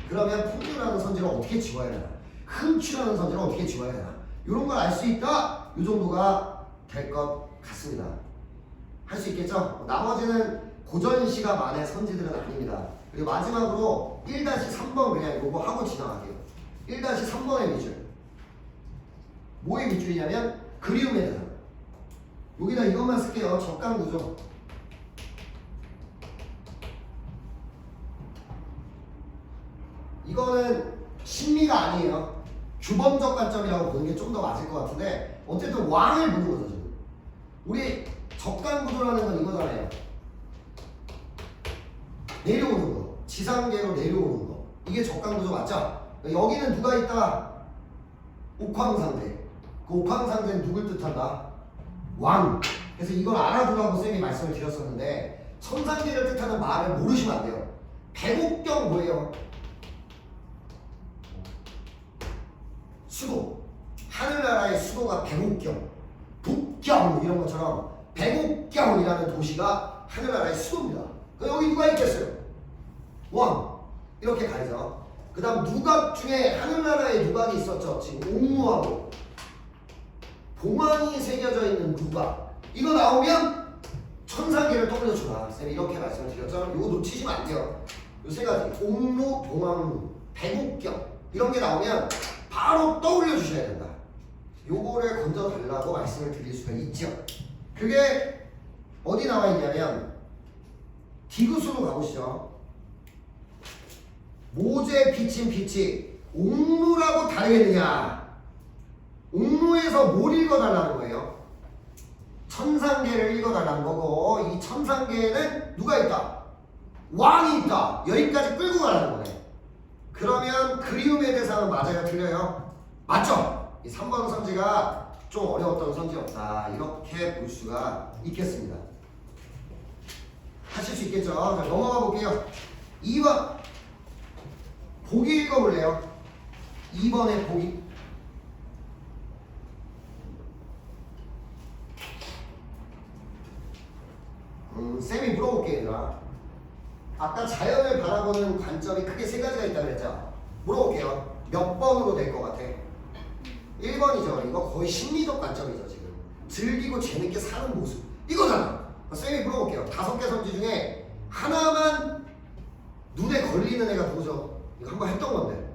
그러면 풍류라는 선지를 어떻게 지워야 되나? 흠취라는 선지를 어떻게 지워야 되나? 이런 걸 알 수 있다? 이 정도가 될 것 같습니다. 할 수 있겠죠? 나머지는 고전시가 만의 선지들은 아닙니다. 그리고 마지막으로 1-3번 그냥 이거 하고 지나갈게요. 1-3번의 밑줄. 뭐의 밑줄이냐면 그리움의 대상. 여기다 이것만 쓸게요. 적강구조. 이거는 심리가 아니에요. 규범적 관점이라고 보는 게 좀 더 맞을 것 같은데 어쨌든 왕을 보는 거죠 지금. 우리 적강구조라는 건 이거잖아요. 내려오는 거. 지상계로 내려오는 거. 이게 적강구조 맞죠? 여기는 누가 있다? 옥황상제. 그 옥황상제는 누굴 뜻한다? 왕. 그래서 이걸 알아두라고 쌤이 말씀을 드렸었는데 천상계를 뜻하는 말을 모르시면 안 돼요. 백옥경 뭐예요? 수도. 하늘나라의 수도가 백옥경. 북경 이런 것처럼 백옥경이라는 도시가 하늘나라의 수도입니다. 여기 누가 있겠어요? 왕. 이렇게 가야죠. 그 다음 누각 중에 하늘나라에 누각이 있었죠. 지금 옥무하고 봉황이 새겨져 있는 누각. 이거 나오면 천상계를 떠올려주라. 쌤이 이렇게 말씀을 드렸죠. 이거 놓치시면 안 돼요. 이 세 가지. 옥무, 봉황, 백옥경 이런 게 나오면 바로 떠올려 주셔야 된다. 요거를 건져 달라고 말씀을 드릴 수가 있죠. 그게 어디 나와 있냐면 디귿으로 가보시죠. 모제 비친 빛이 옥루라고 다르겠느냐? 옥루에서 뭘 읽어달라는 거예요? 천상계를 읽어달라는 거고 이 천상계에는 누가 있다? 왕이 있다. 여기까지 끌고 가라는 거네. 그러면 그리움의 대상은 맞아요? 틀려요? 맞죠? 이 3번 선지가 좀 어려웠던 선지였다. 이렇게 볼 수가 있겠습니다. 하실 수 있겠죠? 자, 넘어가 볼게요. 2번 보기 읽어볼래요? 2번의 보기. 쌤이 물어볼게요. 얘들아. 아까 자연을 바라보는 관점이 크게 세 가지가 있다고 그랬죠? 물어볼게요. 몇 번으로 될 것 같아? 1번이죠. 이거 거의 심리적 관점이죠. 지금 즐기고 재밌게 사는 모습 이거잖아. 쌤이 물어볼게요. 5개 선지 중에 하나만 눈에 걸리는 애가 누구죠? 이거 한번 했던 건데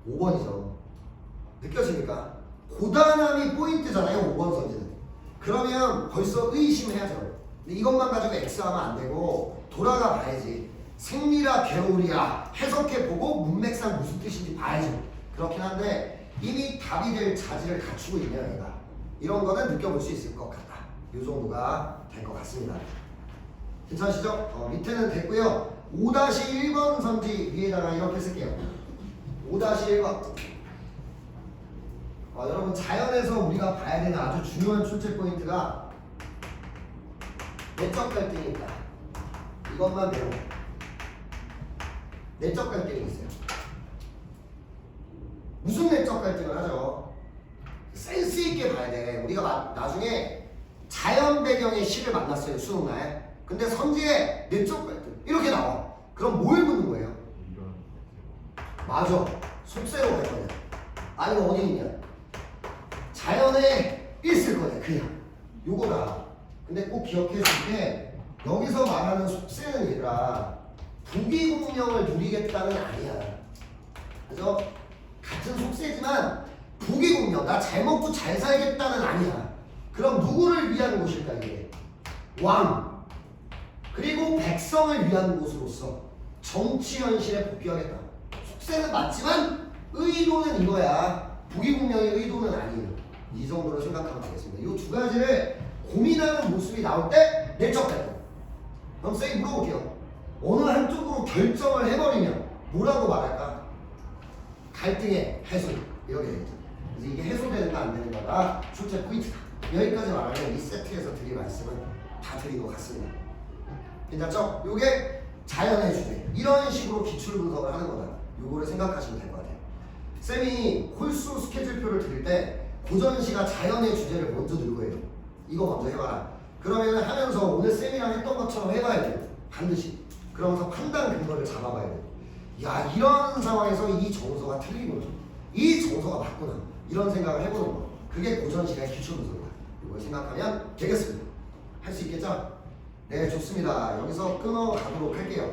5번이죠. 느껴집니까? 고단함이 포인트잖아요. 5번 선지는. 그러면 벌써 의심해야죠. 근데 이것만 가지고 X하면 안 되고 돌아가 봐야지. 생리라 개울이야 해석해보고 문맥상 무슨 뜻인지 봐야죠. 그렇긴 한데 이미 답이 될 자질을 갖추고 있네요. 얘가. 이런 거는 느껴볼 수 있을 것 같다. 이 정도가 될 것 같습니다. 괜찮으시죠? 밑에는 됐고요. 5-1번 선지 위에다가 이렇게 쓸게요. 5-1번. 여러분 자연에서 우리가 봐야 되는 아주 중요한 출제 포인트가 내적 갈등이 있다. 이것만 배워. 내적 갈등이 있어요. 무슨 내적 갈등을 하죠? 센스 있게 봐야 돼. 우리가 나중에 자연 배경의 시를 만났어요. 수능날. 근데 선지에 내적 갈등 이렇게 나와. 그럼 뭘 묻는 거예요? 맞아. 속세로 갈 거냐. 아니면 어디 있냐. 자연에 있을 거냐. 그냥. 요거다. 근데 꼭 기억해 줄게. 여기서 말하는 속세는 얘들아 부귀공명을 누리겠다는 아니야. 그죠? 같은 속세지만 부귀공명, 나 잘 먹고 잘 살겠다는 아니야. 그럼 누구를 위한 곳일까 이게? 왕 그리고 백성을 위한 곳으로서 정치 현실에 복귀하겠다. 속세는 맞지만 의도는 이거야. 부귀공명의 의도는 아니에요. 이 정도로 생각하면 되겠습니다. 이 두 가지를 고민하는 모습이 나올 때 내적 갈등. 그럼 쌤이 물어볼게요. 어느 한쪽으로 결정을 해버리면 뭐라고 말할까? 갈등의 해소 이렇게 되겠죠. 그래서 이게 해소되는가 안 되는가가 출제 포인트다. 여기까지 말하면 이 세트에서 드릴 말씀은 다 드린 것 같습니다. 괜찮죠? 요게 자연의 주제. 이런 식으로 기출 분석을 하는 거다. 요거를 생각하시면 될 것 같아요. 쌤이 홀수 스케줄표를 드릴 때 고전시가 자연의 주제를 먼저 들고 해요. 이거 먼저 해봐라. 그러면 하면서 오늘 쌤이랑 했던 것처럼 해봐야 돼요. 반드시. 그러면서 판단 근거를 잡아봐야 돼요. 야, 이런 상황에서 이 정서가 틀리구나. 이 정서가 맞구나. 이런 생각을 해보는 거. 그게 고전시가의 기출 분석이다. 이걸 생각하면 되겠습니다. 할 수 있겠죠? 네, 좋습니다. 여기서 끊어가도록 할게요.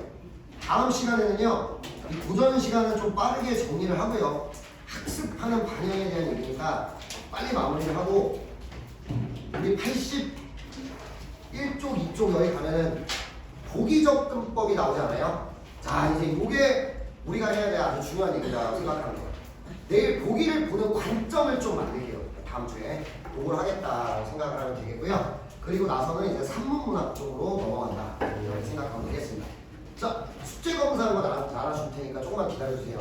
다음 시간에는요, 이 고전 시간을 좀 빠르게 정리를 하고요. 학습하는 방향에 대한 얘기니까 빨리 마무리를 하고, 우리 81쪽, 2쪽 여기 가면은 보기접근법이 나오잖아요. 자, 이제 이게 우리가 해야 될 아주 중요한 얘기라고 생각합니다. 내일 보기를 보는 관점을 좀 만들게요. 다음 주에 그걸 하겠다라고 생각을 하면 되겠고요. 그리고 나서는 이제 산문문학 쪽으로 넘어간다. 이렇게 생각하면 되겠습니다. 자, 숙제 검사하는 거 나눠줄 테니까 조금만 기다려주세요.